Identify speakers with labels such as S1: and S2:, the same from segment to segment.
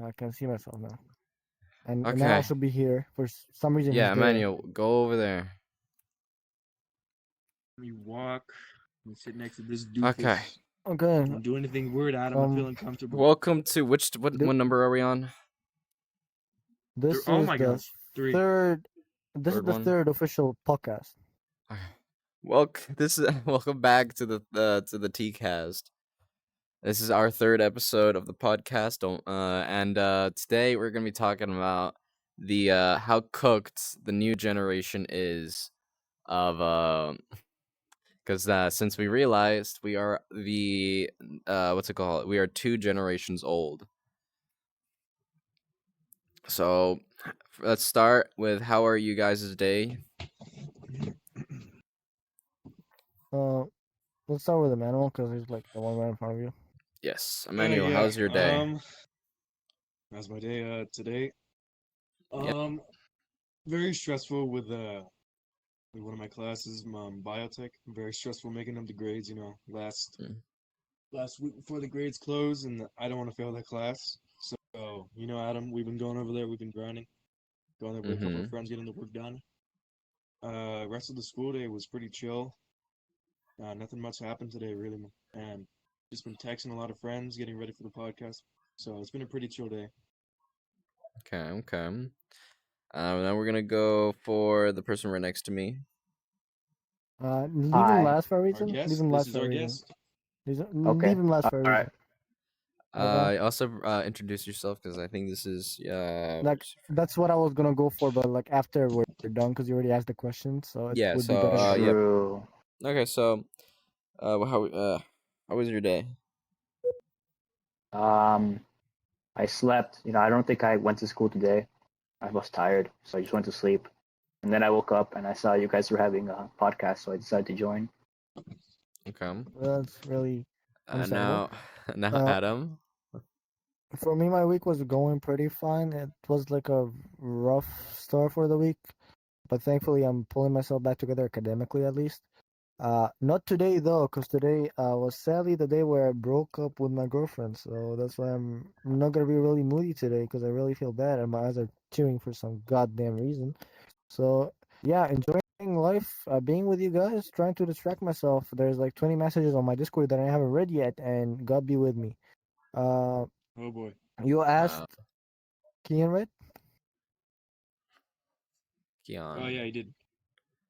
S1: I can see myself now. And now I
S2: Okay.
S1: should be here. For some reason,
S2: Yeah,
S1: he's there.
S2: Emmanuel, go over there.
S3: Let me walk. Let me sit next to this doofus.
S2: Okay.
S1: Okay.
S3: Don't do anything weird, Adam. I feel uncomfortable.
S2: Welcome to what number are we on?
S1: This is
S3: Oh my
S1: the
S3: gosh, 3.
S1: third. This is
S2: Third
S1: the
S2: one?
S1: third official podcast.
S2: Okay. Welcome back to the TEACAST. This is our third episode of the podcast. Today we're gonna be talking about the how cooked the new generation is of because since we realized we are the what's it called? We are 2 generations old. So let's start with how are you guys' day?
S1: Let's start with Emmanuel because he's like the one right in front of you.
S2: Yes, Emmanuel, how's your day?
S3: How's my day today?
S2: Yeah.
S3: Very stressful with one of my classes, biotech. Very stressful making up the grades. Last week before the grades close, and I don't want to fail that class. So Adam, we've been going over there. We've been grinding, going there with a couple of friends, getting the work done. Rest of the school day was pretty chill. Nothing much happened today, really, and just been texting a lot of friends, getting ready for the podcast. So it's been a pretty chill day.
S2: Okay. Now we're gonna go for the person right next to me.
S1: Leave him last for a reason.
S3: Our guest.
S1: Leave him
S3: This
S1: last
S3: is
S1: for a
S3: our
S1: reason.
S3: guest.
S1: Leave him last for a reason.
S2: Right. Also introduce yourself because I think this is
S1: like that's what I was gonna go for, but like after we're done because you already asked the question, so it would be better.
S2: True. Okay, so how was your day?
S4: I slept. I don't think I went to school today. I was tired, so I just went to sleep. And then I woke up and I saw you guys were having a podcast, so I decided to join.
S2: Okay.
S1: That's really
S2: now Adam.
S1: For me, my week was going pretty fine. It was like a rough start for the week, but thankfully I'm pulling myself back together academically at least. Not today though, because today was sadly the day where I broke up with my girlfriend. So that's why I'm not gonna be really moody today because I really feel bad and my eyes are tearing for some goddamn reason. So yeah, enjoying life, being with you guys, trying to distract myself. There's like 20 messages on my Discord that I haven't read yet, and God be with me.
S3: Oh boy.
S1: You asked Kian, right?
S2: Kian.
S3: Oh yeah, he did.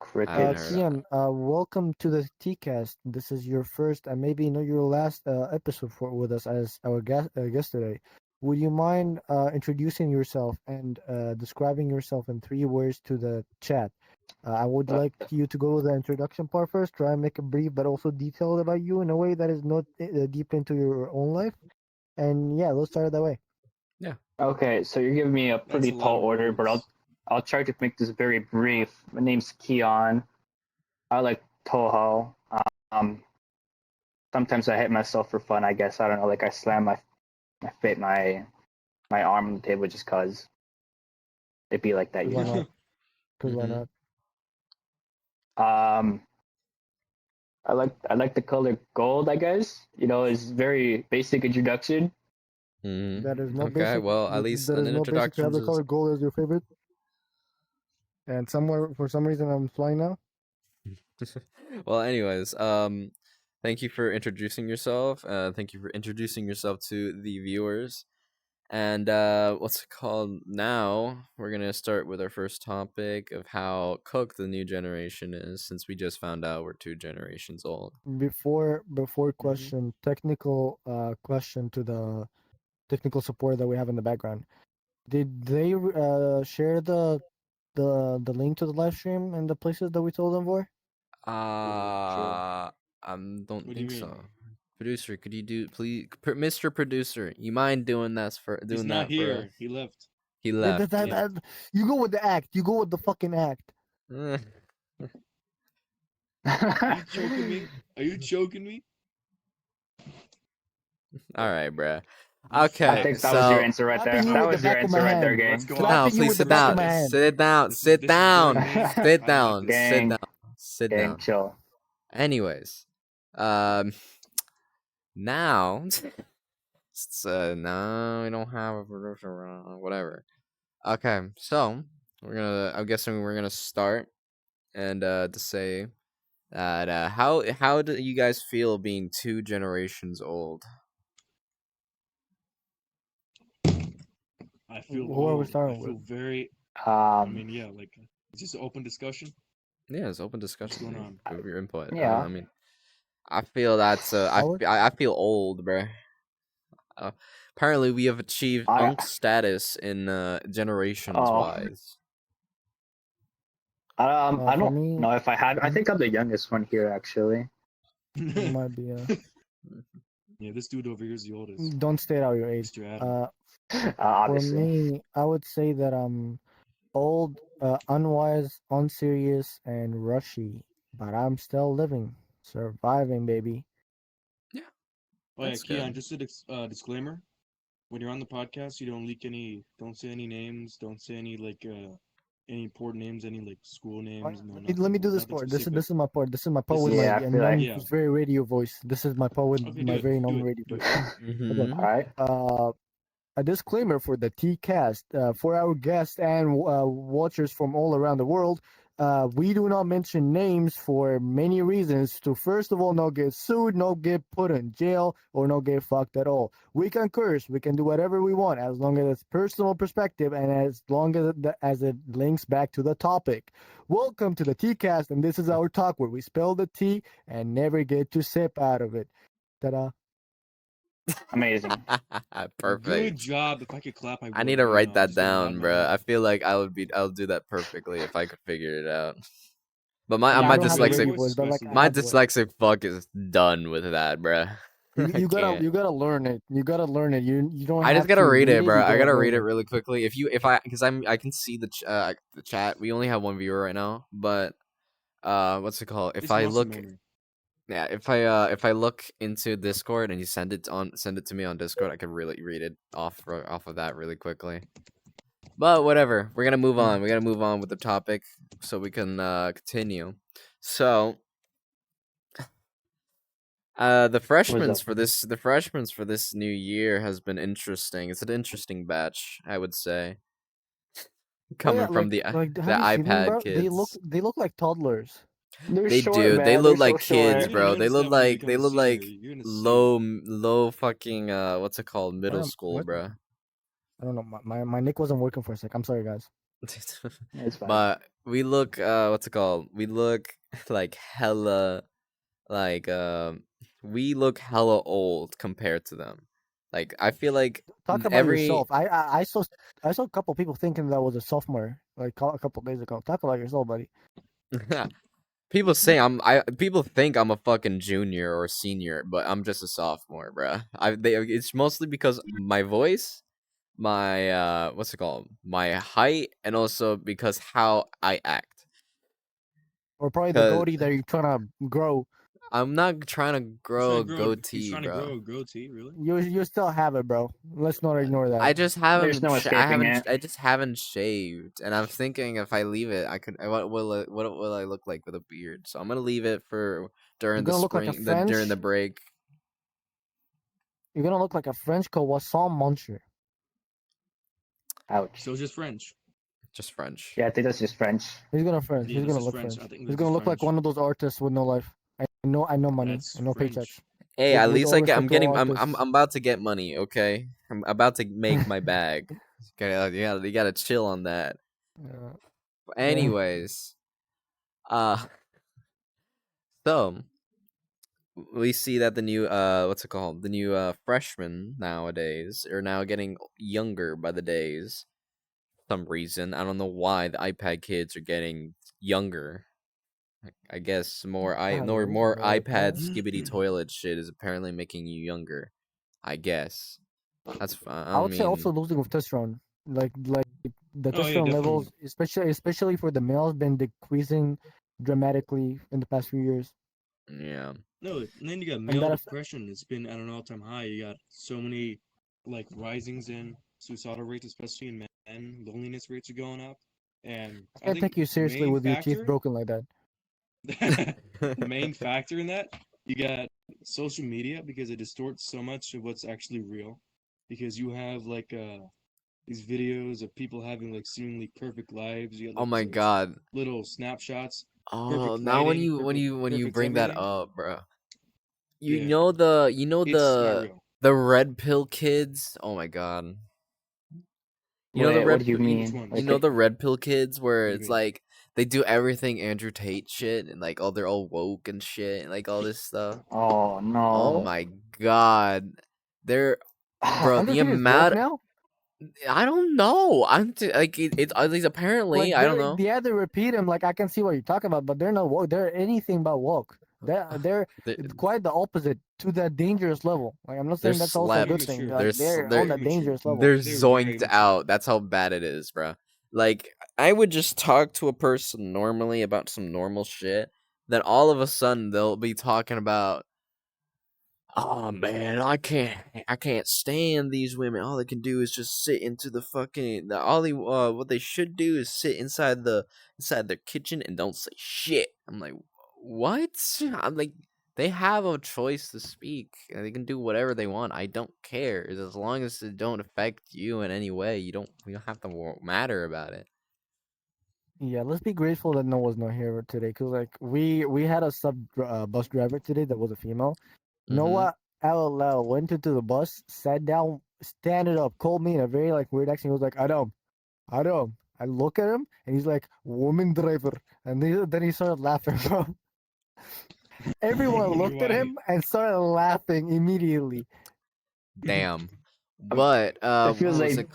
S1: Kian, welcome to the TEACAST. This is your first and maybe not your last episode with us as our guest today. Would you mind introducing yourself and describing yourself in 3 words to the chat? I would like you to go with the introduction part first. Try and make it brief but also detailed about you in a way that is not deep into your own life. And yeah, let's start it that way.
S2: Yeah.
S4: Okay, so you're giving me a pretty tall order, but I'll try to make this very brief. My name's Kian. I like Toho. Sometimes I hit myself for fun, I guess. I don't know, like I slam my arm on the table just cause it'd be like that,
S1: Why not? Because why not?
S4: I like the color gold, I guess. It's very basic introduction.
S1: That is no
S2: okay,
S1: basic.
S2: well, at least
S1: that
S2: an
S1: is no
S2: introduction.
S1: Basic to have the color gold as your favorite. And for some reason, I'm flying now.
S2: Well, anyways, thank you for introducing yourself. Thank you for introducing yourself to the viewers. And what's it called? Now we're gonna start with our first topic of how cooked the new generation is, since we just found out we're 2 generations old.
S1: Before question, technical question to the technical support that we have in the background. Did they share the link to the live stream and the places that we told them for?
S2: Don't think so. Producer, could you do please, Mr. Producer? You mind doing that for us?
S3: He's not here. He left.
S2: He left.
S1: You go with the act. You go with the fucking act.
S3: Are you choking me? Are you choking me?
S2: All right, bruh. Okay,
S4: I think that was your answer right there. That was your answer right there, gang.
S2: No, please sit down. Sit down. Sit down. Sit down. Sit down. Sit down.
S4: Chill.
S2: Anyways, now No, we don't have a producer. Whatever. Okay, so I'm guessing we're gonna start and to say that how do you guys feel being 2 generations old?
S3: I feel
S1: Who are we
S3: old. I
S1: starting
S3: feel
S1: with?
S3: very. I
S4: Um,
S3: mean, yeah, like it's just an open discussion.
S2: Yeah, it's open
S3: What's
S2: discussion.
S3: going
S2: Man.
S3: on?
S2: Give your input.
S4: yeah.
S2: I mean, I feel that's
S1: Howard?
S2: I feel old, bruh. Uh, Apparently, we have achieved
S4: I
S2: unk status in generations
S4: oh
S2: wise.
S4: I
S1: For
S4: don't
S1: me,
S4: know if I had. I think I'm the youngest one here actually.
S1: you might be.
S3: Yeah, this dude over here is the oldest.
S1: Don't state out your age.
S3: Mr. Adam.
S1: For
S4: Obviously.
S1: me, I would say that I'm old, unwise, unserious, and rushy, but I'm still living, surviving, baby.
S2: Yeah,
S3: Oh yeah,
S2: that's
S3: Keon.
S2: good.
S3: Just a disclaimer: when you're on the podcast, you don't leak any. Don't say any names. Don't say any any important names. Any like school names. No,
S1: Let me
S3: nothing.
S1: do this
S3: Nothing
S1: part.
S3: specific.
S1: This is my part. This is my part
S3: This
S1: with
S3: is
S1: my
S4: Yeah, I feel like.
S3: yeah.
S1: very radio voice. This is my part with
S3: Okay, do
S1: my
S3: it.
S1: very
S3: Do
S1: normal
S3: it.
S1: radio
S3: Do
S1: voice.
S3: it.
S1: Okay.
S2: Mm-hmm.
S4: All right.
S1: A disclaimer for the TCAST, for our guests and watchers from all around the world. We do not mention names for many reasons. To first of all, not get sued, not get put in jail, or not get fucked at all. We can curse, we can do whatever we want as long as it's personal perspective and as long as it links back to the topic. Welcome to the TCAST, and this is our talk where we spell the T and never get to sip out of it. Ta-da!
S4: Amazing.
S3: Good
S2: Perfect.
S3: job. If I could clap, I
S2: I need
S3: would.
S2: to
S3: But you
S2: write
S3: know, I'm
S2: that
S3: just gonna nod
S2: down,
S3: my
S2: bruh.
S3: head.
S2: I feel like I'll do that perfectly if I could figure it out. But my
S1: Yeah, I
S2: my
S1: don't have the
S3: Really, your
S2: dyslexic
S1: radio
S3: voice
S1: voice,
S3: is
S1: but like
S3: spicy
S1: I
S3: though.
S2: my
S1: have the voice.
S2: dyslexic fuck is done with that, bruh. I can't.
S1: You gotta learn it. You gotta learn it. You don't
S2: I just
S1: have
S2: gotta
S1: to
S2: read
S1: read
S2: it,
S1: it.
S2: bro.
S1: You
S2: I
S1: gotta
S2: gotta read
S1: learn
S2: it
S1: it.
S2: really quickly. Because I can see the chat. We only have one viewer right now, but what's it called? If
S3: It's
S2: I
S3: muscle
S2: look,
S3: memory.
S2: yeah, if I look into Discord and you send it to me on Discord, I could really read it off of that really quickly. But whatever, we're gonna move on. We gotta move on with the topic so we can continue. So
S4: What's up?
S2: the freshmen for this new year has been interesting. It's an interesting batch, I would say,
S1: Oh yeah,
S2: coming from
S1: like
S2: the
S1: have you seen them,
S2: iPad
S1: bro?
S2: kids.
S1: they look like toddlers.
S4: They're
S2: They
S4: short,
S2: do. They
S4: man. They're
S2: look
S4: so
S2: like kids,
S3: You're
S4: short.
S3: gonna
S2: bro.
S3: notice that when you become
S2: They
S3: a
S2: look
S3: senior.
S2: like
S3: You're gonna see it.
S2: low fucking what's it called?
S1: Why
S2: Middle
S1: am
S2: school,
S1: what?
S2: bro.
S1: I don't know. My nick wasn't working for a sec. I'm sorry, guys.
S4: It's fine.
S2: But we look what's it called? We look like hella like we look hella old compared to them. Like I feel like
S1: Talk about
S2: every
S1: yourself. I saw a couple people thinking that was a sophomore like a couple days ago. Talk about yourself, buddy.
S2: people think I'm a fucking junior or senior, but I'm just a sophomore, bruh. It's mostly because my voice, my what's it called? My height, and also because how I act.
S1: Or probably the
S2: Cause
S1: goatee that you're trying to grow.
S2: I'm not trying to
S3: He's
S2: grow
S3: trying
S2: a
S3: to grow. He's
S2: goatee,
S3: trying to
S2: bro.
S3: grow a goatee. Really?
S1: You still have it, bro. Let's not ignore that.
S4: There's no escaping it.
S2: I just haven't shaved, and I'm thinking if I leave it, what will I look like with a beard? So I'm gonna leave it for
S1: You're
S2: during the
S1: gonna look like a
S2: spring, during the
S1: French.
S2: break.
S1: You're gonna look like a French croissant muncher.
S4: Ouch.
S3: So it's just French.
S2: Just French.
S4: Yeah, I think that's just French.
S1: He's gonna French.
S3: Yeah,
S1: He's
S3: this
S1: gonna
S3: is
S1: look
S3: French.
S1: French.
S3: I think
S1: He's
S3: this is
S1: gonna look like
S3: French.
S1: one of those artists with no life. I know money.
S3: That's
S1: I know
S3: French.
S1: paychecks.
S2: Hey, at
S1: With
S2: least
S1: all respect
S2: I'm
S1: to all
S2: getting
S1: artists.
S2: I'm about to get money. Okay, I'm about to make my bag. Okay, you gotta chill on that.
S1: Uh,
S2: But
S1: yeah.
S2: anyways, uh, so we see that the new what's it called? The new freshmen nowadays are now getting younger by the days. For some reason, I don't know why the iPad kids are getting younger. I guess
S1: God, what is
S2: more
S1: wrong with
S2: iPad
S1: that?
S2: skibbity toilet shit is apparently making you younger. I guess that's fine.
S1: I
S2: I
S1: would say also
S2: mean,
S1: losing with testosterone. Like the
S3: Oh yeah,
S1: testosterone
S3: definitely.
S1: levels, especially for the males, been decreasing dramatically in the past few years.
S2: yeah,
S3: No, and then you got
S1: And
S3: male
S1: that
S3: depression. It's been at an all-time high. You got so many like risings in suicidal rates, especially in men. Loneliness rates are going up, and
S1: I
S3: I
S1: can't
S3: think
S1: take you
S3: the
S1: seriously
S3: main
S1: with your teeth
S3: factor,
S1: broken like that.
S3: the main factor in that You got social media because it distorts so much of what's actually real. Because you have like these videos of people having like seemingly perfect lives. You got
S2: Oh
S3: like
S2: my god.
S3: little snapshots,
S2: Oh,
S3: perfect
S2: now when
S3: lighting,
S2: you when you when you
S3: perfect
S2: bring that
S3: everything.
S2: up, bro.
S3: Yeah, it's not
S2: The
S3: real.
S2: red pill kids. Oh my god. You know the
S4: Wait, what
S2: red
S4: do you
S3: Which
S4: mean?
S2: you
S3: ones?
S4: Like,
S2: know the red pill kids where
S3: What do you
S2: it's
S3: mean?
S2: like they do everything Andrew Tate shit and like they're all woke and shit and like all this stuff.
S4: oh
S2: Oh
S4: no.
S2: my god. They're bro,
S1: Andrew
S2: the
S1: Tate is woke
S2: amount
S1: now.
S2: I don't know. Like it's at least apparently,
S1: Like
S2: I don't
S1: they're
S2: know.
S1: yeah, they repeat him. Like I can see what you're talking about, but they're not woke. They're anything but woke. They're
S2: They,
S1: quite the opposite to that dangerous level. Like I'm not
S2: they're
S1: saying that's also a good
S2: slept.
S1: thing.
S3: Immature.
S1: Like they're on
S3: They're
S2: They're
S1: that
S3: immature.
S1: dangerous level.
S2: they're
S3: They're very
S2: zoinked
S3: immature.
S2: out. That's how bad it is, bro. Like I would just talk to a person normally about some normal shit. Then all of a sudden they'll be talking about, oh man, I can't stand these women. All they can do is just sit into the fucking what they should do is sit inside their kitchen and don't say shit. I'm like, what? I'm like, they have a choice to speak. And they can do whatever they want. I don't care as long as it don't affect you in any way. You don't have to matter about it.
S1: Yeah, let's be grateful that Noah's not here today, cause like we had a bus driver today that was a female.
S2: Mm-hmm.
S1: Noah out loud went into the bus, sat down, standing up, called me in a very like weird accent. He was like, Adam, Adam. I look at him and he's like, woman driver. And then he started laughing, bro.
S3: I
S1: Everyone
S3: wonder
S1: looked at
S3: why.
S1: him and started laughing immediately.
S2: Damn.
S4: Um,
S2: But
S4: it feels
S2: what was
S4: like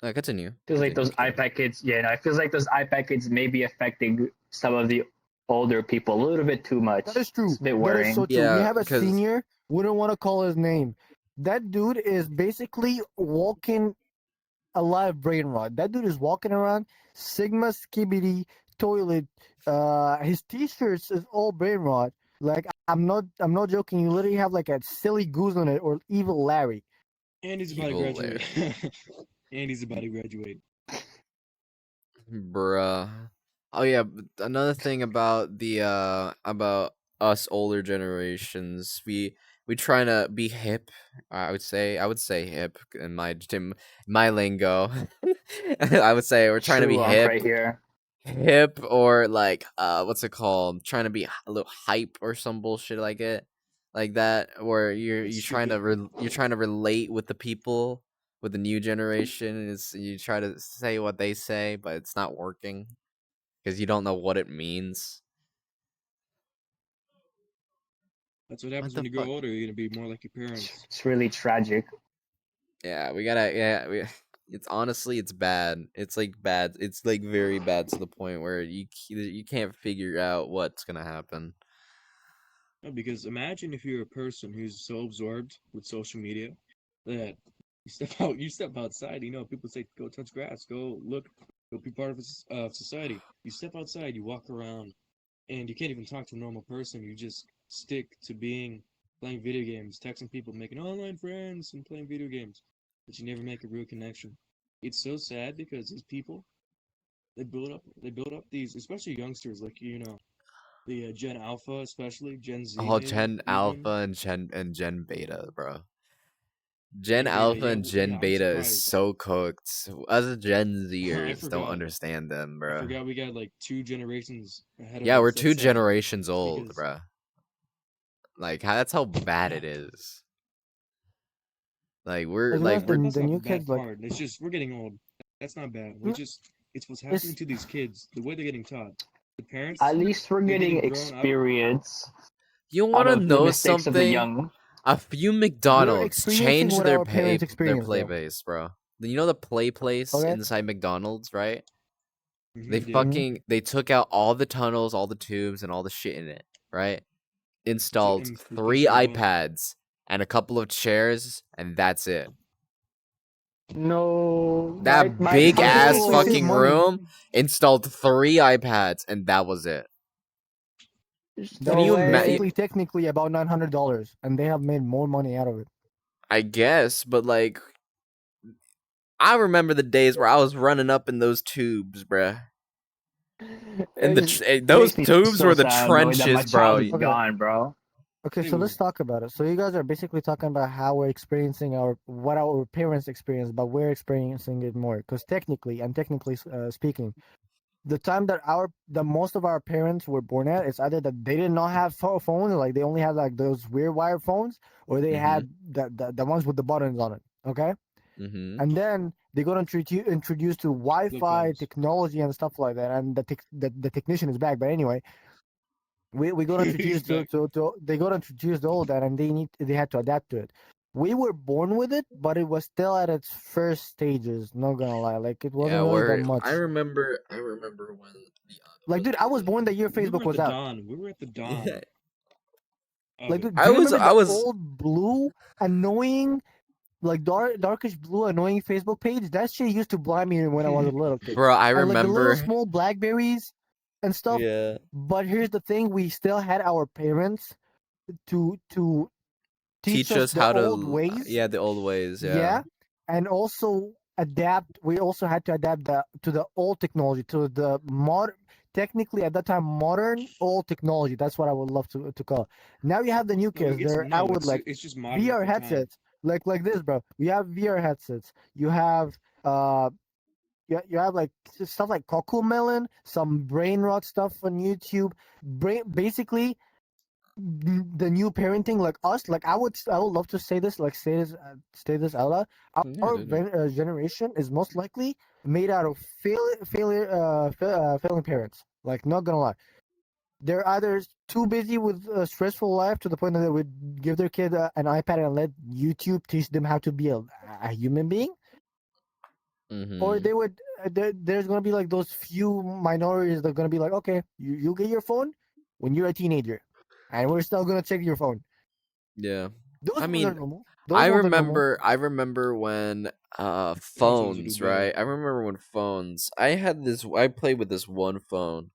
S2: it? Continue.
S4: feels like
S2: Continue.
S4: those
S2: Continue.
S4: iPad kids. Yeah, no, it feels like those iPad kids may be affecting some of the older people a little bit too
S1: That
S4: much.
S1: is true.
S4: It's a bit
S1: That is so
S4: worrying.
S1: true. We
S2: Yeah,
S1: have a
S2: because
S1: senior. We don't want to call his name. That dude is basically walking a live brain rot. That dude is walking around Sigma Skibidi toilet. His t-shirts is all brain rot. Like I'm not joking. You literally have like a silly goose on it or evil Larry.
S3: And he's about to
S2: evil
S3: graduate.
S2: Larry.
S3: And he's about to graduate.
S2: Bruh. Oh yeah, but another thing about the about us older generations, we trying to be hip. I would say hip in my lingo. I would say we're trying to be
S4: True, Unc,
S2: hip,
S4: right here.
S2: or like what's it called? Trying to be a little hype or some bullshit like that, where
S3: That's
S2: you're trying
S3: stupid.
S2: to you're trying to relate with the people with the new generation, and you try to say what they say, but it's not working because you don't know what it means.
S3: That's what
S2: What
S3: happens
S2: the
S3: when you grow
S2: fuck?
S3: older. You're gonna be more like your parents.
S4: It's really tragic.
S2: Yeah, we gotta. Yeah, it's honestly, it's bad. It's like bad. It's like very bad to the point where you can't figure out what's gonna happen.
S3: No, because imagine if you're a person who's so absorbed with social media that you step outside. You know, people say go touch grass, go look, go be part of society. You step outside, you walk around, and you can't even talk to a normal person. You just stick to playing video games, texting people, making online friends, and playing video games, but you never make a real connection. It's so sad because these people they build up these, especially youngsters, like the Gen Alpha, especially Gen Z,
S2: Oh,
S3: maybe
S2: Gen Alpha
S3: even
S2: and Gen Beta, bro. Gen
S3: Gen Beta.
S2: Alpha
S3: Yeah,
S2: and
S3: yeah.
S2: Gen
S3: I'm
S2: Beta is
S3: surprised.
S2: so cooked. Us Gen
S3: I
S2: Zers don't
S3: forgot.
S2: understand them,
S3: I
S2: bro.
S3: forgot we got like 2 generations ahead of
S2: Yeah, we're
S3: us.
S2: two
S3: That's sad
S2: generations old,
S3: because
S2: bro. Like that's how bad
S3: yeah,
S2: it is. Like we're
S1: Like that's
S2: like
S3: that's
S2: we're
S1: the
S3: that's
S1: the
S3: not
S1: new
S3: the bad
S1: kids. Like
S3: part. It's just we're getting old. That's not bad. It's what's happening
S1: it's
S3: to these kids. The way they're getting taught. The
S4: At
S3: parents,
S4: least we're
S3: they're
S4: getting
S3: getting grown up.
S4: experience
S2: you
S4: out
S2: want to
S4: of the
S2: know
S4: mistakes of the
S2: something?
S4: young.
S2: A few
S1: we're
S2: McDonald's
S1: experiencing
S2: changed
S1: what our parents
S2: their
S1: experienced,
S2: play
S1: though.
S2: base, bro. You know the play place
S1: Okay.
S2: inside McDonald's, right?
S3: Yeah,
S1: Hmm.
S2: They took out all the tunnels, all the tubes, and all the shit in it, right? Installed
S3: and
S2: three
S3: replaced it with what?
S2: iPads and a couple of chairs, and that's it.
S4: No,
S2: That
S4: my
S2: big
S1: How is that
S2: ass
S1: a waste of
S4: school.
S2: fucking
S1: money?
S2: room installed three iPads, and that was it.
S4: There's
S2: Can
S1: That
S4: no
S2: you
S1: is
S4: way.
S2: imagine?
S1: technically about $900, and they have made more money out of it.
S2: I guess, but like, I remember the days where I was running up in those tubes, bruh. And
S4: It
S2: those
S4: makes me
S2: tubes
S4: so
S2: were the
S4: sad knowing that my
S2: trenches, bro.
S4: childhood's gone, bro.
S1: Okay, so let's talk about it. So you guys are basically talking about how we're experiencing what our parents experience, but we're experiencing it more. Because technically speaking, the time that the most of our parents were born at, it's either that they did not have phones, like they only had like those weird wire phones, or they
S2: Mm-hmm.
S1: had the ones with the buttons on it. Okay,
S2: Mm-hmm.
S1: and then they got introduced to Wi-Fi technology and stuff like that, and the technician is back. But anyway, we got introduced to they got introduced to all that, and they had to adapt to it. We were born with it, but it was still at its first stages. Not gonna lie, like it wasn't
S2: Yeah,
S1: really that
S2: where
S1: much.
S2: I remember when
S1: Like, dude, I was born the year Facebook was out.
S3: We were at the dawn.
S2: Yeah.
S1: Like, dude,
S2: I
S1: do you
S2: was
S1: remember
S2: I
S1: the
S2: was
S1: old blue, annoying, like darkish blue, annoying Facebook page? That shit used to blind me when I was a little kid.
S2: bro, I
S1: And like the little
S2: remember.
S1: small Blackberries and stuff.
S2: Yeah.
S1: But here's the thing: we still had our parents to teach
S2: Teach
S1: us
S2: us
S1: the
S2: how
S1: old
S2: to
S1: ways.
S2: the old ways, yeah.
S1: Yeah, and also adapt. We also had to adapt to the old technology, to the modern. Technically, at that time, modern old technology. That's what I would love to call it. Now you have the new kids. They're out with like
S3: it's just modern
S1: VR
S3: for time.
S1: headsets, like this, bro. We have VR headsets. You have you have like stuff like Cocoa Melon, some brain rot stuff on YouTube. Basically the new parenting, like us, like I would love to say this, like say this out loud.
S2: Yeah,
S1: Our
S2: dude.
S1: generation is most likely made out of failing parents. Like, not gonna lie, they're either too busy with a stressful life to the point that they would give their kid an iPad and let YouTube teach them how to be a human being, or
S2: Mm-hmm.
S1: they would there's gonna be like those few minorities that are gonna be like, okay, you get your phone when you're a teenager, and we're still gonna check your phone.
S2: Yeah.
S1: Those
S2: I
S1: ones are
S2: mean,
S1: normal. Those ones are normal.
S2: I remember when
S3: Those ones will do
S2: phones,
S3: better.
S2: right? I remember when phones. I played with this one phone.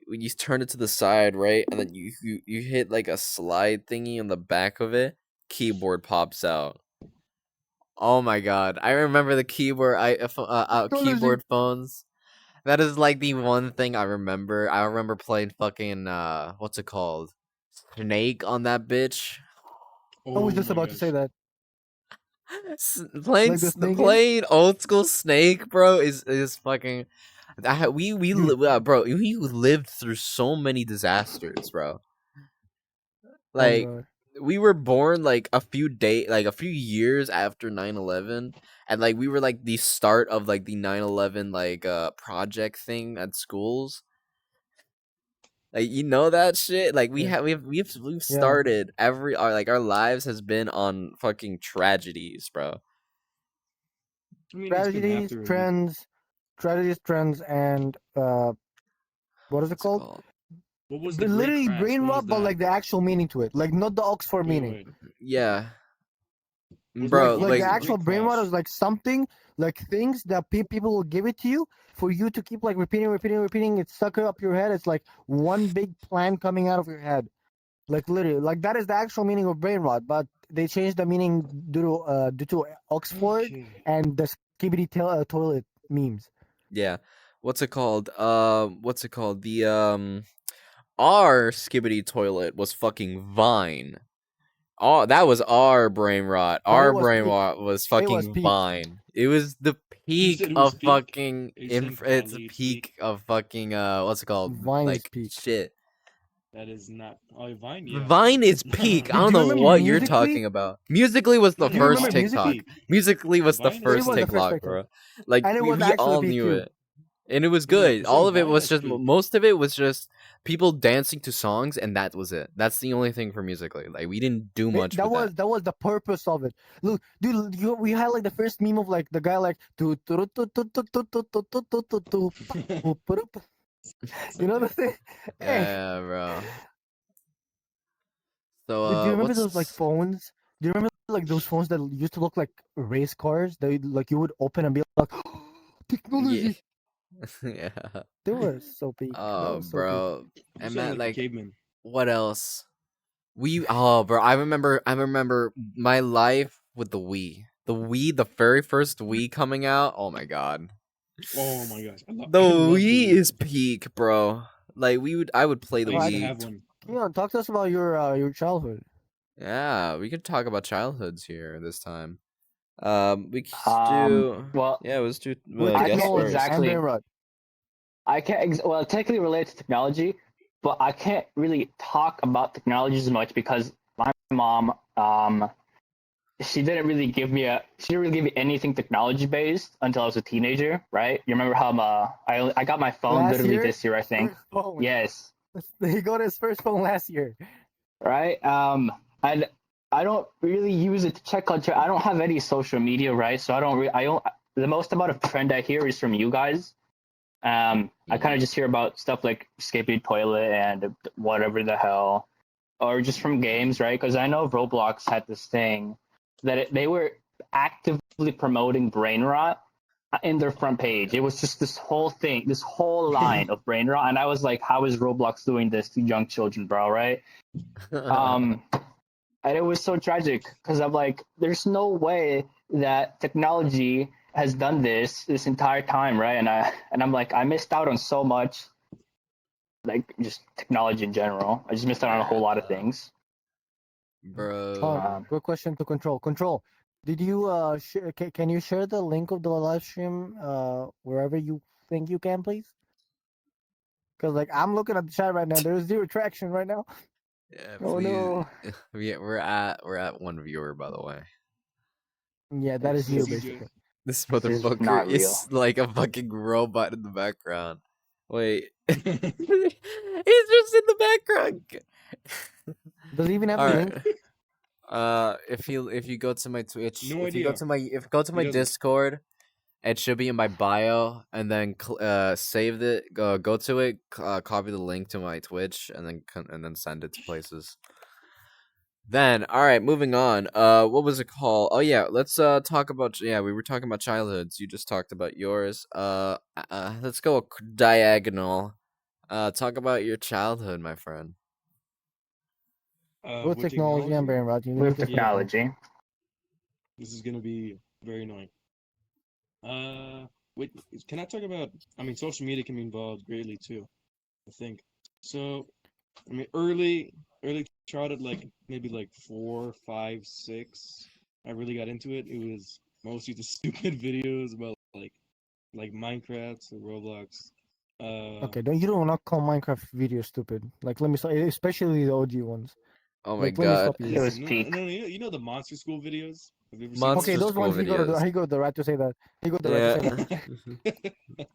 S2: When you turn it to the side, right? And then you hit like a slide thingy on the back of it, keyboard pops out. Oh my god. I remember the
S1: Technology.
S2: keyboard phones. That is like the one thing I remember. I remember playing fucking what's it called? Snake on that bitch.
S1: I was
S3: Oh
S1: just
S3: my
S1: about to say
S3: gosh.
S1: that.
S2: Playing
S1: Like the snake game.
S2: playing old school Snake, bro, is fucking.
S1: Dude,
S2: Bro, we lived through so many disasters, bro.
S1: oh my
S2: Like
S1: god.
S2: we were born like a few years after 9/11, and like we were like the start of like the 9/11 like project thing at schools. Like, you know that shit. Like we
S1: Yeah.
S2: have we've
S1: Yeah.
S2: started our lives has been on fucking tragedies, bro.
S3: I mean, it's been
S1: Tragedies,
S3: after.
S1: trends, and what is it
S2: What's it
S1: called?
S2: called?
S3: What was the great
S1: Literally
S3: crash?
S1: brain
S3: What was
S1: rot, but
S3: that?
S1: like the actual meaning to it, like not the Oxford meaning.
S3: Wait.
S2: Yeah,
S3: What
S2: bro.
S1: Like
S3: was
S1: the
S3: the
S2: Like
S1: actual
S3: great
S1: brain rot
S3: crash?
S1: is like something, like things that people will give it to you for you to keep like repeating. It's stuck up your head. It's like one big plan coming out of your head. Like literally, like that is the actual meaning of brain rot. But they changed the meaning due to Oxford
S3: Okay.
S1: and the skibidi toilet memes.
S2: yeah, what's it called? What's it called? The our skibbity toilet was fucking Vine. Oh, that was our brain rot.
S1: But it
S2: Our
S1: was
S2: brain
S1: peak.
S2: rot was
S1: It was
S2: fucking
S1: peak.
S2: Vine. It was the
S3: You said
S2: peak
S3: it was
S2: of
S3: peak?
S2: fucking
S3: Are you saying
S2: it's the
S3: Khalid's peak?
S2: peak of fucking what's it called?
S1: Vine is
S2: Like
S1: peak.
S2: shit.
S3: That is not. Oh, Vine, yeah.
S2: Vine is peak. I
S1: Do
S2: don't
S1: you
S2: know
S1: remember
S2: what you're
S1: musically?
S2: talking about. Musically was the
S1: Do you remember
S2: first
S3: Vine is
S1: musically?
S2: TikTok.
S3: peak.
S2: Musically was the
S3: Vine is
S1: It
S2: first
S1: was the
S3: peak.
S1: first
S2: TikTok,
S1: TikTok,
S2: bro. Like
S1: and it was
S2: we
S1: actually
S2: all
S1: peak
S2: knew
S1: too.
S2: it. And it was
S3: No,
S2: good.
S3: for
S2: All
S3: sure,
S2: of it
S3: Vine
S2: was
S3: was
S2: just
S3: peak.
S2: most of it was just people dancing to songs, and that was it. That's the only thing for musically. Like we didn't do much with that.
S1: That was the purpose of it. Look, dude, we had like the first meme of like the guy like you know the thing. Hey,
S2: Yeah, bro. So
S1: do you remember those like
S2: what's
S1: phones? Do you remember like those phones that used to look like race cars? That like you would open and be like,
S2: yeah.
S1: technology.
S2: Yeah.
S1: They were so peak. That
S2: Oh,
S1: was so peak.
S2: bro.
S3: You
S2: And
S3: sound
S2: Matt,
S3: like a
S2: like,
S3: caveman.
S2: what else? Bro, I remember my life with the Wii. The very first Wii coming out. Oh my god.
S3: Oh my gosh, I
S2: The
S3: love
S2: Wii
S3: the
S2: is
S3: Wii.
S2: peak, bro. Like I would play the
S3: I used to
S2: Wii.
S3: have one.
S1: Talk to us about your childhood.
S2: Yeah, we could talk about childhoods here this time. We could
S4: Well,
S2: yeah, let's do
S1: With
S4: I
S2: guest
S4: can't
S1: technology
S2: first.
S1: and
S4: exactly.
S1: Brainrot.
S4: I can't. Well, technically relate to technology, but I can't really talk about technology as much because my mom, she didn't really give me anything technology based until I was a teenager, right? You remember how I got my phone
S1: Last
S4: literally
S1: year,
S4: this year, I think.
S1: first phone.
S4: Yes,
S1: He got his first phone last year.
S4: right. And I don't really use it to check on. I don't have any social media, right? So I don't. I don't. The most amount of trend I hear is from you guys. I kind of just hear about stuff like escaping toilet and whatever the hell, or just from games, right? Because I know Roblox had this thing that they were actively promoting brain rot in their front page. It was just this whole thing, this whole line of brain rot, and I was like, how is Roblox doing this to young children, bro? Right? Um, and it was so tragic because I'm like, there's no way that technology has done this entire time, right? And I'm like, I missed out on so much, like just technology in general. I just missed out on a whole lot of
S2: Yeah,
S4: things.
S2: bro.
S1: Good question to Control. Control, did you can you share the link of the live stream wherever you think you can, please? Because like I'm looking at the chat right now, there's zero traction right now.
S2: Yeah,
S4: Oh
S2: please.
S4: no,
S2: We're at one viewer, by the way.
S1: Yeah, that is
S4: this
S1: you
S3: That's
S4: is
S3: CJ.
S1: basically.
S2: This
S4: this is
S2: motherfucker
S4: not real.
S2: is like a fucking robot in the background. Wait. He's just in the background.
S1: Does he even have
S2: All
S1: the
S2: right.
S1: link?
S2: If you go to my Twitch,
S3: No
S2: if you go
S3: idea.
S2: to my if you go to
S3: He
S2: my
S3: doesn't.
S2: Discord, it should be in my bio, and then save it. Go to it, copy the link to my Twitch, and then send it to places. Then, all right, moving on. What was it called? Oh yeah, let's talk about we were talking about childhoods. You just talked about yours. Let's go diagonal. Talk about your childhood, my friend.
S1: With
S3: With
S1: technology and
S3: technology,
S1: Brainrot, you need
S4: With
S1: to speak
S3: yeah,
S1: up.
S4: technology,
S3: this is gonna be very annoying. Wait, can I talk about? I mean, social media can be involved greatly too. I think. So, I mean, early childhood, like maybe like 4, 5, 6. I really got into it. It was mostly the stupid videos about like Minecraft or Roblox. Uh,
S1: Okay, don't you don't not call Minecraft videos stupid. Like let me stop, especially the OG ones.
S2: Oh my
S1: Like let me
S2: god,
S1: stop you
S4: it
S1: there.
S4: was
S3: listen, no,
S4: peak.
S3: no, you know the Monster School videos. Have you ever seen
S1: Okay,
S2: monster
S3: those?
S1: those
S2: school
S1: ones
S2: videos.
S1: he got the right to say that. He got the right to
S2: Yeah,
S1: say that.
S2: I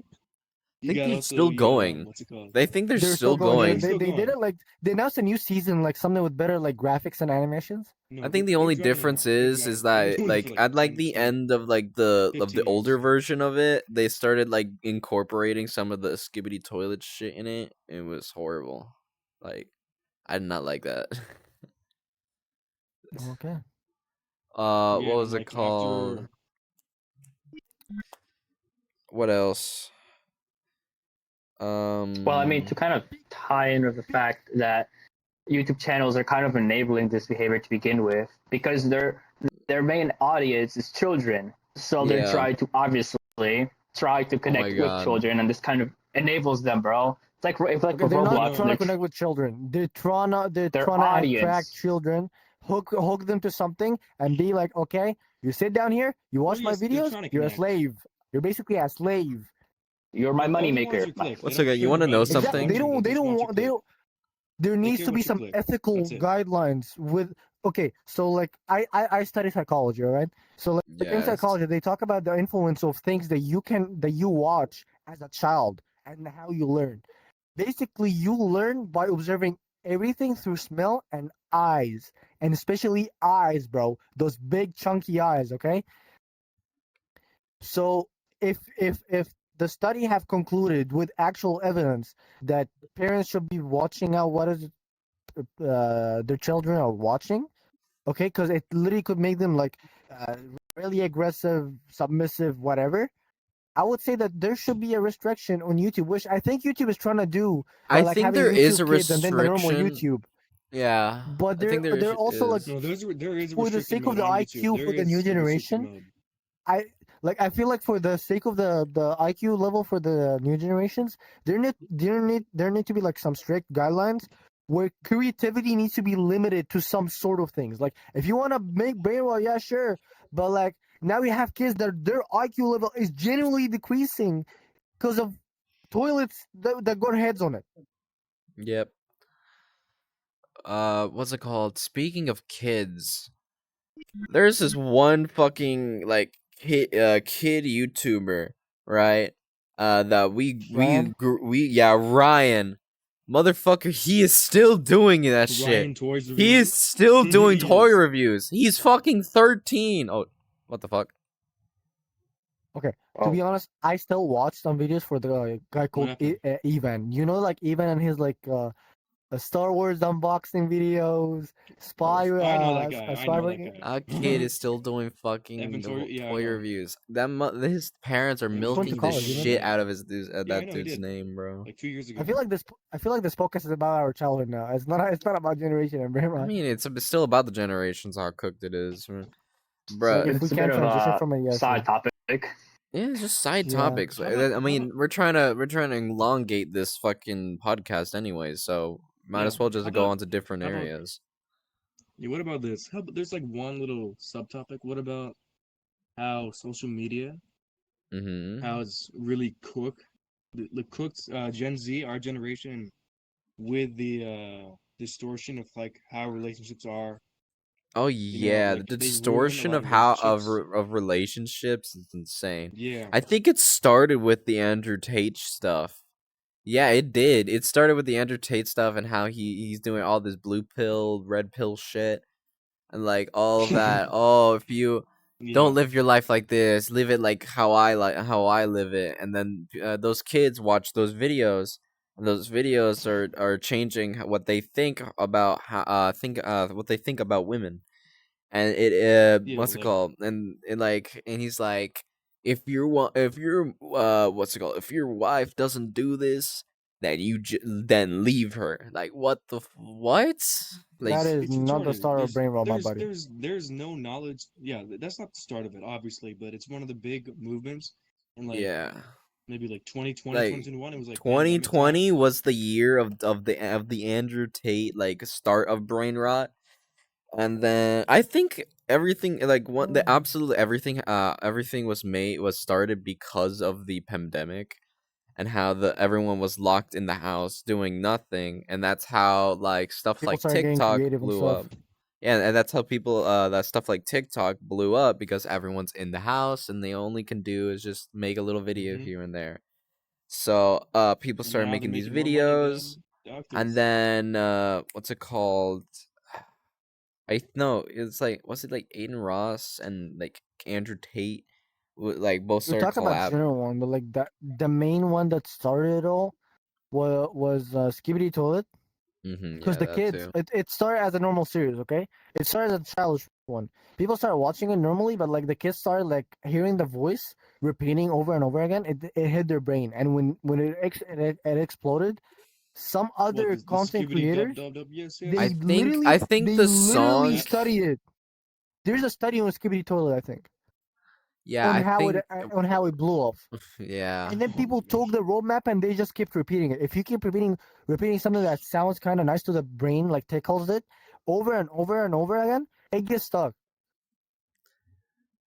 S3: You
S2: think
S3: got
S2: they're
S3: also
S2: still going.
S3: what's it called?
S2: They think they're
S1: They're still
S2: still
S1: going.
S3: Yeah, they're
S2: going.
S3: still
S1: They did
S3: going.
S1: it like they announced a new season, like something with better like graphics and animations.
S2: I
S3: No,
S2: think the
S3: they're
S2: only
S3: dragging it
S2: difference
S3: out. They're
S2: is
S3: dragging. They've been
S2: that
S3: doing it for
S2: like
S3: like
S2: at like
S3: 10,
S2: the
S3: 10,
S2: end of like the
S3: 15
S2: older
S3: years.
S2: version of it, they started like incorporating some of the skibbity toilet shit in it. It was horrible. Like I did not like that.
S1: Okay.
S3: Yeah,
S2: What
S3: and
S2: was
S3: then
S2: it
S3: like
S2: called?
S3: after,
S2: What else?
S4: Well, I mean, to kind of tie in with the fact that YouTube channels are kind of enabling this behavior to begin with, because their main audience is children, so they're
S2: Yeah.
S4: trying to obviously try to
S2: Oh my
S4: connect with
S2: god.
S4: children, and this kind of enables them, bro. It's like
S1: Okay,
S4: with
S1: they're
S3: you
S1: not
S4: Roblox,
S1: trying
S3: know,
S1: to connect with children. They're
S4: their
S1: trying to attract
S4: audience.
S1: children, hook them to something, and be like, okay, you sit down here, you
S3: well,
S1: watch my
S3: yes, they're
S1: videos,
S3: trying to
S1: you're a
S3: connect,
S1: slave. You're basically a slave.
S4: You're my
S3: but all they want is
S4: moneymaker.
S3: your clicks. They
S2: What's
S3: don't
S2: okay? You
S3: care
S2: want to
S3: about
S2: know
S3: anything else
S1: Exactly.
S3: about
S1: They
S2: something?
S3: you. They
S1: don't. They
S3: just
S1: don't
S3: want your
S1: want. They
S3: click.
S1: don't. There
S3: They
S1: needs
S3: care
S1: to be
S3: about your
S1: some
S3: click.
S1: ethical
S3: That's it.
S1: guidelines with. Okay, so like I study psychology, all right. So like in
S2: Yes.
S1: psychology, they talk about the influence of things that you watch as a child and how you learn. Basically, you learn by observing everything through smell and eyes, and especially eyes, bro. Those big chunky eyes. Okay. So if the study have concluded with actual evidence that parents should be watching out what is their children are watching, okay, because it literally could make them like uh, really aggressive, submissive, whatever. I would say that there should be a restriction on YouTube, which I think YouTube is trying to do by
S2: I
S1: like
S2: think
S1: having
S2: there is
S1: YouTube
S2: a
S1: Kids and then the normal
S2: restriction.
S1: YouTube.
S2: Yeah,
S1: But
S2: I think
S1: they're also like
S2: is.
S3: No, there is a
S1: for the
S3: restricted
S1: sake of
S3: mode
S1: the
S3: on YouTube.
S1: IQ
S3: There
S1: for the new
S3: is a restricted
S1: generation.
S3: mode.
S1: I Like I feel like for the sake of the IQ level for the new generations, there need to be like some strict guidelines where creativity needs to be limited to some sort of things. Like if you want to make brain rot, yeah, sure, but like now we have kids that their IQ level is genuinely decreasing because of toilets that got heads on it.
S2: Yep. What's it called? Speaking of kids, there's this one fucking like kid YouTuber, right? That
S1: Ryan,
S2: Ryan, motherfucker, he is still doing that shit.
S3: Ryan Toys
S2: He is
S3: reviews.
S2: still doing
S3: He
S2: toy
S3: is.
S2: reviews. He's fucking 13. Oh, what the fuck?
S1: okay. To
S4: Oh,
S1: be honest, I still watch some videos for the guy
S3: What
S1: called
S3: happened?
S1: Evan. You know, like Evan and his like Star Wars unboxing videos,
S3: I know that guy. I
S1: spy.
S3: know that guy.
S2: That kid is still doing
S3: Evan
S2: fucking
S3: Toy. Yeah, I
S2: toy
S3: know.
S2: reviews. His parents are
S3: He
S1: He
S3: was
S1: went to
S2: milking the
S3: he
S1: college.
S3: was
S1: You know
S3: doing
S1: that?
S2: shit
S3: that.
S2: out of
S3: Yeah, I
S2: that
S3: know he
S2: dude's
S3: did.
S2: name, bro.
S3: Like 2 years
S1: I
S3: ago.
S1: feel like this. I feel like this podcast is about our childhood now. It's not about generation and brain
S2: I
S1: rot.
S2: mean, it's still about the generations how cooked it is,
S4: so
S2: bruh.
S1: If we
S4: it's a bit
S1: can
S4: of
S1: transition
S4: a
S1: from it, yeah,
S4: side
S1: sure.
S4: topic.
S2: Yeah, it's just side
S1: Yeah.
S2: topics.
S3: How about
S2: I
S3: how about
S2: mean, we're trying to elongate this fucking podcast anyway, so might
S3: yeah?
S2: as well
S3: How
S2: just go
S3: about
S2: on to different
S3: how about
S2: areas.
S3: yeah? What about this? How about there's like one little subtopic. What about how social media
S2: Mm-hmm.
S3: how it's really the cooked Gen Z, our generation, with the distortion of like how relationships are.
S2: Oh
S3: You know,
S2: yeah, the
S3: like they ruin a
S2: distortion
S3: lot
S2: of
S3: of
S2: how
S3: relationships.
S2: of relationships is insane.
S3: Yeah,
S2: I think it started with the Andrew Tate stuff. Yeah, it did. It started with the Andrew Tate stuff and how he's doing all this blue pill, red pill shit and like all of that. Oh, if you
S3: yeah,
S2: don't live your life like this, live it like how I live it, and then those kids watch those videos, and those videos are changing what they think about how what they think about women, and it
S3: yeah.
S2: what's it
S3: Like
S2: called, and he's like, if your what's it called, if your wife doesn't do this, then then leave her. Like what what? Like
S1: That is
S3: it's
S1: not the
S3: retarded.
S1: start of brain rot, my buddy.
S3: There's no knowledge. Yeah, that's not the start of it, obviously, but it's one of the big movements. And like
S2: yeah.
S3: maybe like 2020,
S2: Like
S3: 2021, it was like pandemic
S2: 2020
S3: times.
S2: was the year of the Andrew Tate like start of brain rot, and then I think everything like what the absolute everything was started because of the pandemic and how the everyone was locked in the house doing nothing, and that's how like stuff
S1: People
S2: like
S1: started getting
S2: TikTok
S1: creative and
S2: blew
S1: stuff.
S2: up. Yeah, and that's how people that stuff like TikTok blew up because everyone's in the house and they only can do is just make a little video
S3: Hmm.
S2: here and there. So people
S3: And
S2: started
S3: now they're
S2: making these
S3: making more money
S2: videos,
S3: than
S2: and
S3: doctors.
S2: then what's it called? I no, it's like was it like Aiden Ross and like Andrew Tate, like both
S1: You
S2: started
S1: talk about
S2: collab.
S1: general one, but like the main one that started it all was Skibidi Toilet. Because
S2: Yeah,
S1: the
S2: that
S1: kids,
S2: too.
S1: it started as a normal series, okay? It started as a childish one. People started watching it normally, but like the kids started like hearing the voice repeating over and over again. It hit their brain, and when it exploded, some
S3: What
S1: other
S3: the
S1: content
S3: skibbity dub
S1: creators
S3: dub dub? Yes, yes.
S2: I think
S1: they
S2: the
S1: literally
S2: song.
S3: That
S1: studied it. There's a study on Skibidi Toilet, I think,
S2: Yeah, I think.
S1: on how it blew off.
S2: Yeah,
S1: And then people took the roadmap and they just kept repeating it. If you keep repeating something that sounds kind of nice to the brain, like tickles it, over and over and over again, it gets stuck.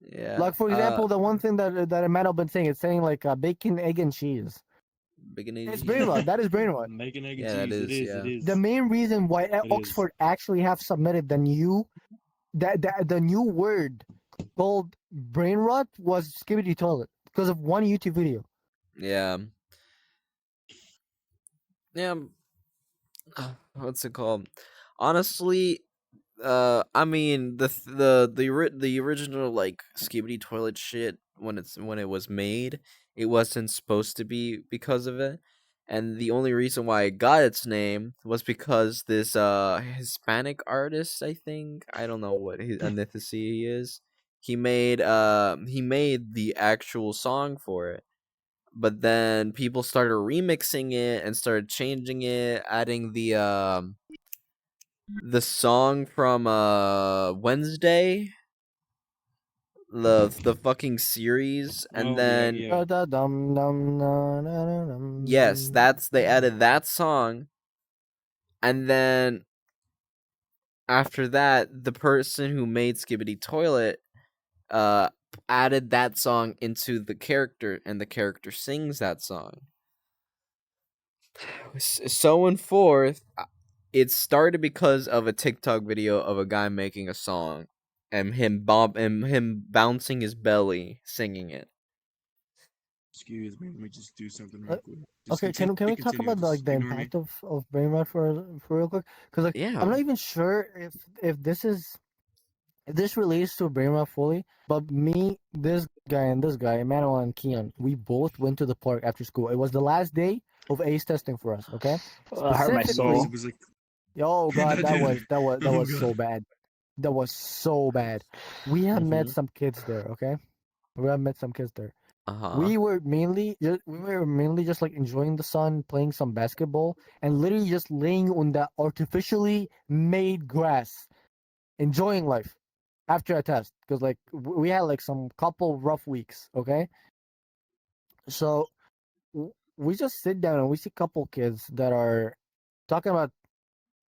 S2: yeah.
S1: Like for example, the one thing that I might have been saying, it's saying like bacon, egg, and cheese.
S2: Beginning.
S1: It's brain rot. That is brain rot.
S3: making egg and
S2: Yeah, that
S3: cheese. It
S2: is.
S3: is. It
S2: Yeah.
S1: The
S3: is.
S1: main reason why
S3: It is.
S1: Oxford actually have submitted the new word called brain rot was skibidi toilet because of one YouTube video.
S2: Yeah. Yeah. What's it called? Honestly, I mean the original like Skibidi toilet shit when it was made, it wasn't supposed to be because of it, and the only reason why it got its name was because this Hispanic artist, I think, I don't know what his ethnicity he is, he made the actual song for it, but then people started remixing it and started changing it, adding the song from Wednesday, the fucking series, and
S3: Oh, yeah,
S2: then
S3: yeah.
S2: yes, they added that song, and then after that, the person who made Skibbity Toilet added that song into the character, and the character sings that song. So and forth. It started because of a TikTok video of a guy making a song, and him bouncing his belly singing it.
S3: Excuse me, let me just do something real quick. Just
S1: Okay, can we talk
S3: continue.
S1: about like
S3: Just
S1: the
S3: ignore me.
S1: impact of brain rot for real quick? Because like
S2: Yeah.
S1: I'm not even sure if this relates to brain rot fully. But me, this guy, Emmanuel and Keon, we both went to the park after school. It was the last day of ACE testing for us. Okay,
S4: Hurt my
S1: specifically,
S4: soul.
S3: It was like,
S1: oh god, that was
S3: oh
S1: so
S3: god.
S1: bad. That was so bad. We have met
S3: Mhm.
S1: some kids there. Okay, we have met some kids there.
S2: Uh-huh.
S1: We were mainly just like enjoying the sun, playing some basketball, and literally just laying on the artificially made grass, enjoying life after a test. Because like we had like some couple rough weeks. Okay, so we just sit down and we see a couple kids that are talking about.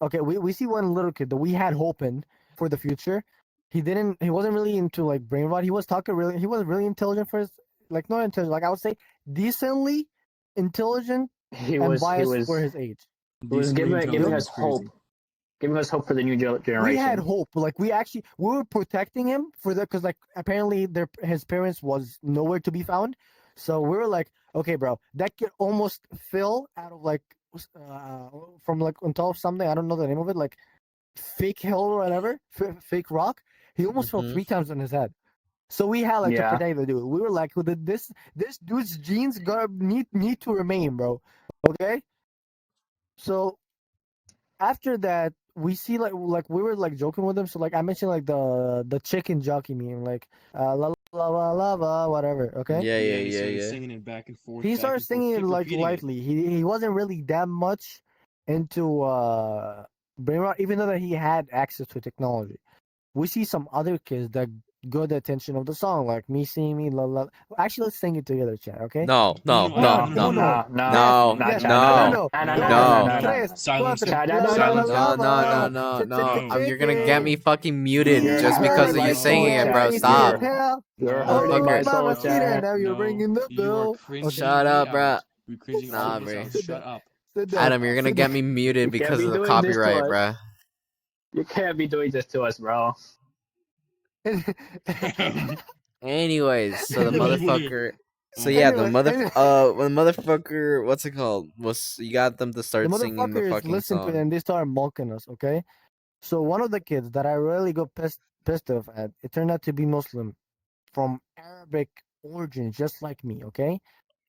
S1: Okay, we see one little kid that we had hope in for the future. He wasn't really into like brain rot. He was really intelligent for his, like not intelligent, like I would say decently intelligent
S4: He
S1: and
S4: was
S1: biased for his age.
S3: Decently
S4: giving
S3: intelligent
S4: us
S3: is crazy.
S4: hope, giving us hope for the new
S1: We had
S4: generation.
S1: hope. Like we were protecting him for that because like apparently his parents was nowhere to be found. So we were like, okay, bro, that kid almost fell out of like uh, from like on top of something. I don't know the name of it, like fake hill or whatever, fake rock. He almost fell
S2: Mhm.
S1: 3 times on his head. So we had like to
S4: Yeah.
S1: protect the dude. We were like, this dude's genes gotta need to remain, bro. Okay. So after that, we see like we were like joking with him. So like I mentioned like the chicken jockey meme, like lava lava lava whatever. Okay.
S2: Yeah,
S3: Yeah,
S2: yeah,
S3: he
S2: yeah,
S3: started
S2: yeah.
S3: singing it back and forth,
S1: He
S3: back
S1: started
S3: and forth.
S1: singing it
S3: Kept
S1: like
S3: repeating it.
S1: lightly. He wasn't really that much into brain rot, even though that he had access to technology. We see some other kids that got the attention of the song, like me seeing me, la la. Actually, let's sing it together, chat. Okay.
S2: No, no,
S3: No,
S2: no,
S4: No,
S2: no,
S1: Uno,
S4: no, no,
S1: tres,
S2: no,
S4: not
S1: yes,
S4: cha, no, no,
S2: no,
S1: uno,
S4: no, no, no, no,
S1: dos,
S4: no,
S2: no,
S4: no, no.
S1: tres,
S3: Silence.
S1: cuatro,
S4: Cha,
S1: la la la
S3: Silence.
S2: no, no,
S1: lava,
S2: no,
S3: No.
S2: no,
S1: ch ch ch
S2: no.
S3: No.
S2: You're gonna get me
S1: chicken.
S2: fucking muted
S4: You're
S1: We
S2: just because
S1: heard
S2: of you
S1: like
S4: hurting my
S2: singing
S1: the
S2: it,
S4: chest
S2: bro.
S1: fairy tale
S2: Stop.
S4: here.
S1: tale.
S4: You're
S3: No.
S4: hurting
S1: Oh,
S4: my
S2: Motherfucker.
S4: soul,
S1: mamacita,
S4: chat.
S1: now you're
S3: No.
S1: ringing the
S3: You are
S1: bell. Okay,
S3: cringing
S2: Shut
S3: me
S2: up,
S3: out.
S2: bro.
S3: You're cringing all
S2: Nah,
S3: of us
S2: bro.
S3: out.
S1: sit
S3: Shut
S1: down,
S3: up.
S1: sit down,
S2: Adam, you're gonna
S1: sit
S2: get
S1: down.
S2: me muted
S4: You can't
S2: because
S4: be
S2: of the
S4: doing this to
S2: copyright,
S4: us.
S2: bro.
S4: You can't be doing this to us, bro.
S2: Anyways, so the
S1: Anyway,
S2: motherfucker. So
S3: Oh
S2: yeah,
S3: my
S2: the
S1: anyway,
S3: god.
S2: mother
S1: anyway.
S2: when the motherfucker, what's it called? Was you got them to
S1: The
S2: start singing the
S1: motherfuckers
S2: fucking
S1: listened to it
S2: song?
S1: and they started mocking us. Okay. So one of the kids that I really got pissed off at, it turned out to be Muslim from Arabic origin, just like me. Okay,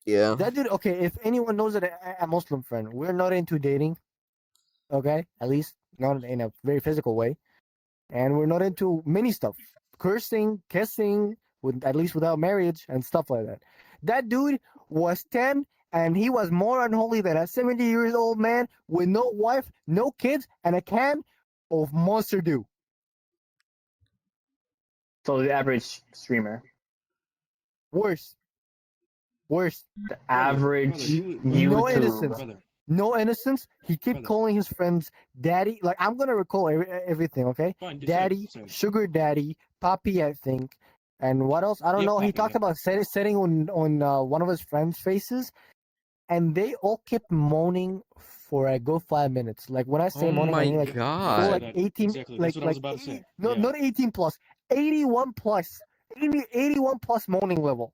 S2: Yeah.
S1: that dude. Okay, if anyone knows that a Muslim friend, we're not into dating. Okay, at least not in a very physical way, and we're not into many stuff, cursing, kissing, with at least without marriage and stuff like that. That dude was 10. And he was more unholy than a 70 years old man with no wife, no kids, and a can of Monster Dew.
S4: So the average streamer,
S1: Worse, worse.
S4: the
S3: Brother,
S4: average
S1: No
S4: YouTuber.
S1: innocence.
S3: brother,
S1: No innocence. He kept
S3: brother.
S1: calling his friends daddy. Like I'm gonna recall everything, okay?
S3: Fine, just
S1: Daddy,
S3: say it.
S1: sugar daddy, papi, I think, and what else? I don't
S3: Yep,
S1: know. He
S3: Poppy,
S1: talked
S3: yep.
S1: about setting on one of his friends' faces, and they all kept moaning for a good 5 minutes. Like when I say
S2: Oh
S1: moaning, I
S2: my
S1: mean like
S3: Yep, I
S1: full
S3: saw
S1: like
S2: god.
S3: that.
S1: 18,
S3: Exactly. That's what I was
S1: like
S3: about to
S1: 80,
S3: say.
S1: no,
S3: Yeah.
S1: not 18 plus, 81 plus, 81 plus moaning level.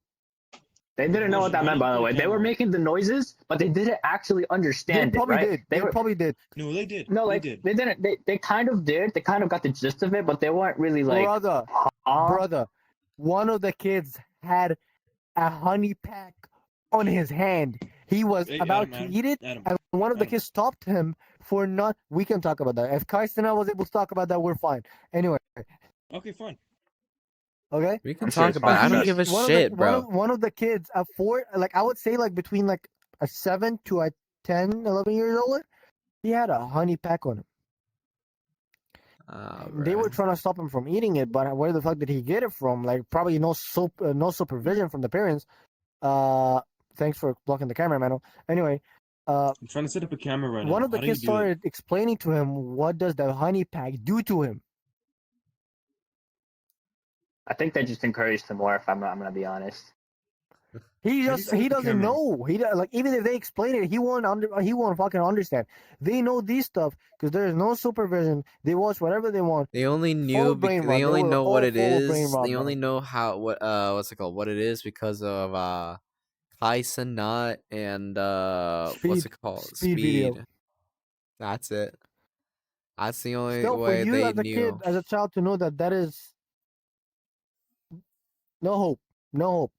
S4: They didn't know what
S3: Bullshit.
S4: that
S3: Why
S4: meant,
S3: didn't you
S4: by the
S3: put a
S4: way. They were
S3: camera on?
S4: making the noises, but they didn't actually
S1: They
S4: understand it,
S1: probably
S4: right?
S1: did.
S4: They
S1: They
S4: were
S1: probably did.
S3: No, they did.
S4: no,
S3: They
S4: like
S3: did.
S4: they didn't. They kind of did. They kind of got the gist of it, but they weren't really like,
S1: Brother,
S4: huh?
S1: brother, one of the kids had a honey pack on his hand. He was
S3: Hey,
S1: about to eat it,
S3: Adam,
S1: and one of the
S3: Adam.
S1: kids stopped him for not. We can talk about that. If Kais and I was able to talk about that, we're fine. Anyway,
S3: Okay, fine.
S1: okay.
S2: We can
S4: I'm sure
S2: talk
S4: it's
S2: about
S4: fine.
S2: it. I don't
S1: He
S2: give a
S1: one of the
S2: shit, bro.
S1: one of the kids a 4, like I would say like between like a 7 to a 10, 11 years old. He had a honey pack on him. They were trying to stop him from eating it, but where the fuck did he get it from? Like probably no supervision from the parents. Thanks for blocking the camera, man. Anyway,
S3: I'm trying to set up a camera right
S1: one
S3: now.
S1: of the
S3: How do you
S1: kids
S3: do it?
S1: started explaining to him what does the honey pack do to him.
S4: I think that just encouraged him more. If I'm gonna be honest.
S1: He
S3: How do you set up a
S1: doesn't
S3: camera?
S1: know. Like even if they explain it, he won't fucking understand. They know these stuff because there is no supervision. They watch whatever they want.
S2: They only
S1: Full
S2: knew
S1: brain
S2: because they
S1: rot. They
S2: only
S1: were
S2: know what
S1: all
S2: it
S1: full of brain
S2: is.
S1: rot,
S2: They only
S1: bro.
S2: know how what's it called? What it is because of Kaisa Nut and what's
S1: Speed,
S2: it called?
S1: speed video.
S2: Speed. That's it. That's the only
S1: Still, for
S2: way
S1: you
S2: they
S1: as a
S2: knew.
S1: kid, as a child, to know that is no hope, no hope.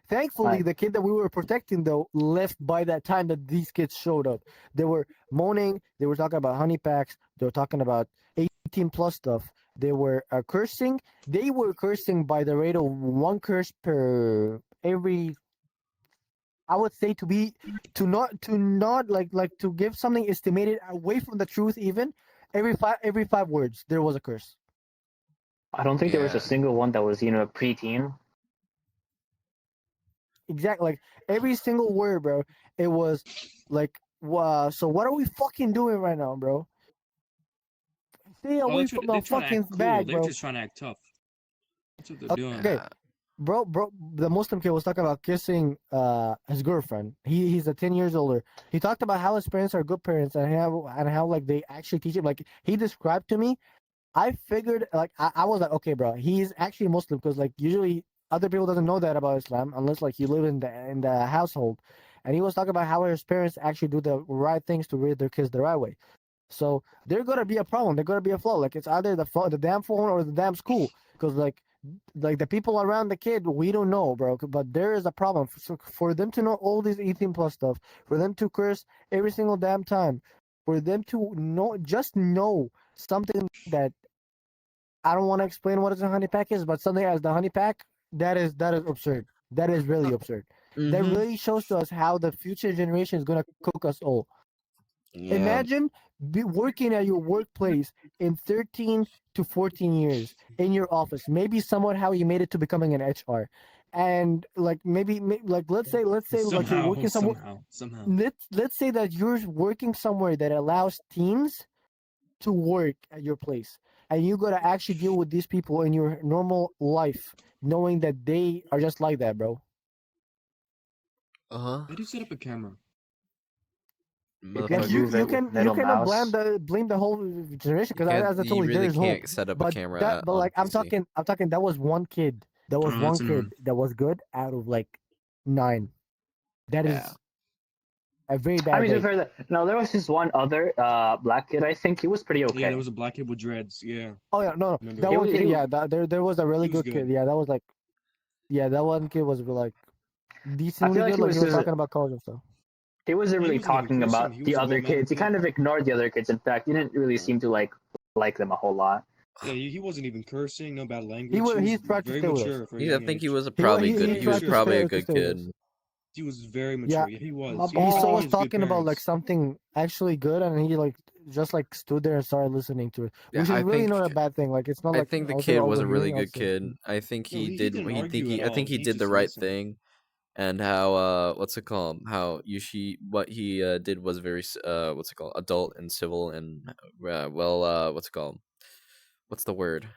S1: Thankfully,
S4: Right.
S1: the kid that we were protecting, though, left by that time that these kids showed up. They were moaning. They were talking about honey packs. They were talking about 18 plus stuff. They were cursing. They were cursing by the rate of one curse per every. I would say to not like to give something estimated away from the truth. Even every 5 words there was a curse.
S4: I don't think there was a
S2: Yeah.
S4: single one that was a preteen.
S1: Exactly, like every single word, bro. It was like, wow. So what are we fucking doing right now, bro? Stay
S3: Oh,
S1: away from the
S3: they're trying to act
S1: fucking
S3: cool.
S1: bag,
S3: They're
S1: bro.
S3: just trying to act tough. That's what they're doing.
S1: Okay,
S2: Yeah.
S1: bro. The Muslim kid was talking about kissing his girlfriend. He's 10 years older. He talked about how his parents are good parents and how like they actually teach him. Like he described to me. I figured like I was like, okay, bro. He's actually Muslim because like usually other people doesn't know that about Islam unless like you live in the household. And he was talking about how his parents actually do the right things to raise their kids the right way. So they're gonna be a problem. They're gonna be a flaw. Like it's either the damn phone or the damn school. Because like the people around the kid, we don't know, bro. But there is a problem. So for them to know all these 18 plus stuff, for them to curse every single damn time, for them to know something that I don't want to explain what a honey pack is, but something as the honey pack, that is absurd. That is really absurd. That
S2: Mm-hmm.
S1: really shows to us how the future generation is gonna cook us all.
S2: Yeah.
S1: Imagine working at your workplace in 13 to 14 years in your office. Maybe somewhat how you made it to becoming an HR, and like like let's say like you're
S3: Somehow,
S1: working somewhere.
S3: somehow.
S1: Let's say that you're working somewhere that allows teens to work at your place, and you gotta actually deal with these people in your normal life, knowing that they are just like that, bro.
S2: Uh-huh.
S3: How do you set up a camera?
S4: You can
S1: Like you
S4: move
S2: Motherfucker.
S1: you
S4: it with
S1: can you
S4: middle
S1: cannot
S4: mouse.
S1: blame the whole generation
S2: You
S1: because
S2: can't
S1: as I told
S2: you
S1: you, there
S2: really
S1: is hope.
S2: can't set up a
S1: But
S2: camera
S1: but
S2: on
S1: like
S2: PC.
S1: I'm talking that was one kid. That was
S3: Oh,
S1: one
S3: that's annoying.
S1: kid that was good out of like 9. That
S2: Yeah.
S1: is a very
S4: I
S1: bad
S4: mean, to be
S1: rate.
S4: fair, no, there was this one other black kid. I think he was pretty
S3: Yeah, there
S4: okay.
S3: was a black kid with dreads. Yeah,
S1: Oh yeah, no,
S3: remember
S1: that
S4: He
S3: that.
S1: one
S4: was
S1: kid,
S4: he
S1: yeah, there was a really
S3: He was
S1: good kid.
S3: good.
S1: Yeah, that was like, yeah, that one kid was like
S4: I feel
S1: decently
S4: like
S1: good.
S4: he
S1: Like he
S4: was
S1: was
S4: just
S1: talking about college and stuff.
S4: he wasn't
S3: He
S4: really
S3: wasn't even
S4: talking
S3: cursing.
S4: about
S3: He
S4: the
S3: was a
S4: other
S3: well-mannered
S4: kids. He
S3: kid.
S4: kind of ignored the other kids. In fact, he didn't really seem to like them a whole lot.
S3: Yeah, he wasn't even cursing. No bad
S1: He
S3: language.
S1: was
S3: He was
S1: he tried to
S3: very
S1: stay with us.
S3: mature for a
S2: I
S3: young
S2: think he
S3: age.
S2: was a
S1: He wa-
S2: probably
S1: he
S2: good
S1: he
S3: Very
S2: he was
S1: tried to
S3: mature.
S2: probably
S1: stay
S2: a
S1: to
S2: good
S1: stay with
S2: kid.
S1: us.
S3: He was very
S1: Yeah,
S3: mature. Yeah, he was.
S1: he
S3: He
S1: saw
S3: gave
S1: us
S3: us good
S1: talking about like
S3: parents.
S1: something actually good, and he like just like stood there and started listening to it,
S2: Yeah,
S1: which is really not a bad thing. Like it's not like
S2: the
S1: I would say
S2: kid was a really
S1: overhearing. I would
S2: good
S1: say
S2: kid. I think
S3: No,
S2: he
S3: he
S2: did
S3: didn't argue at
S2: I
S3: all.
S2: think he
S3: He
S2: did the
S3: just
S2: right
S3: listened.
S2: thing. And how what's it called? How what he did was very what's it called? Adult and civil and well what's it called? What's the word?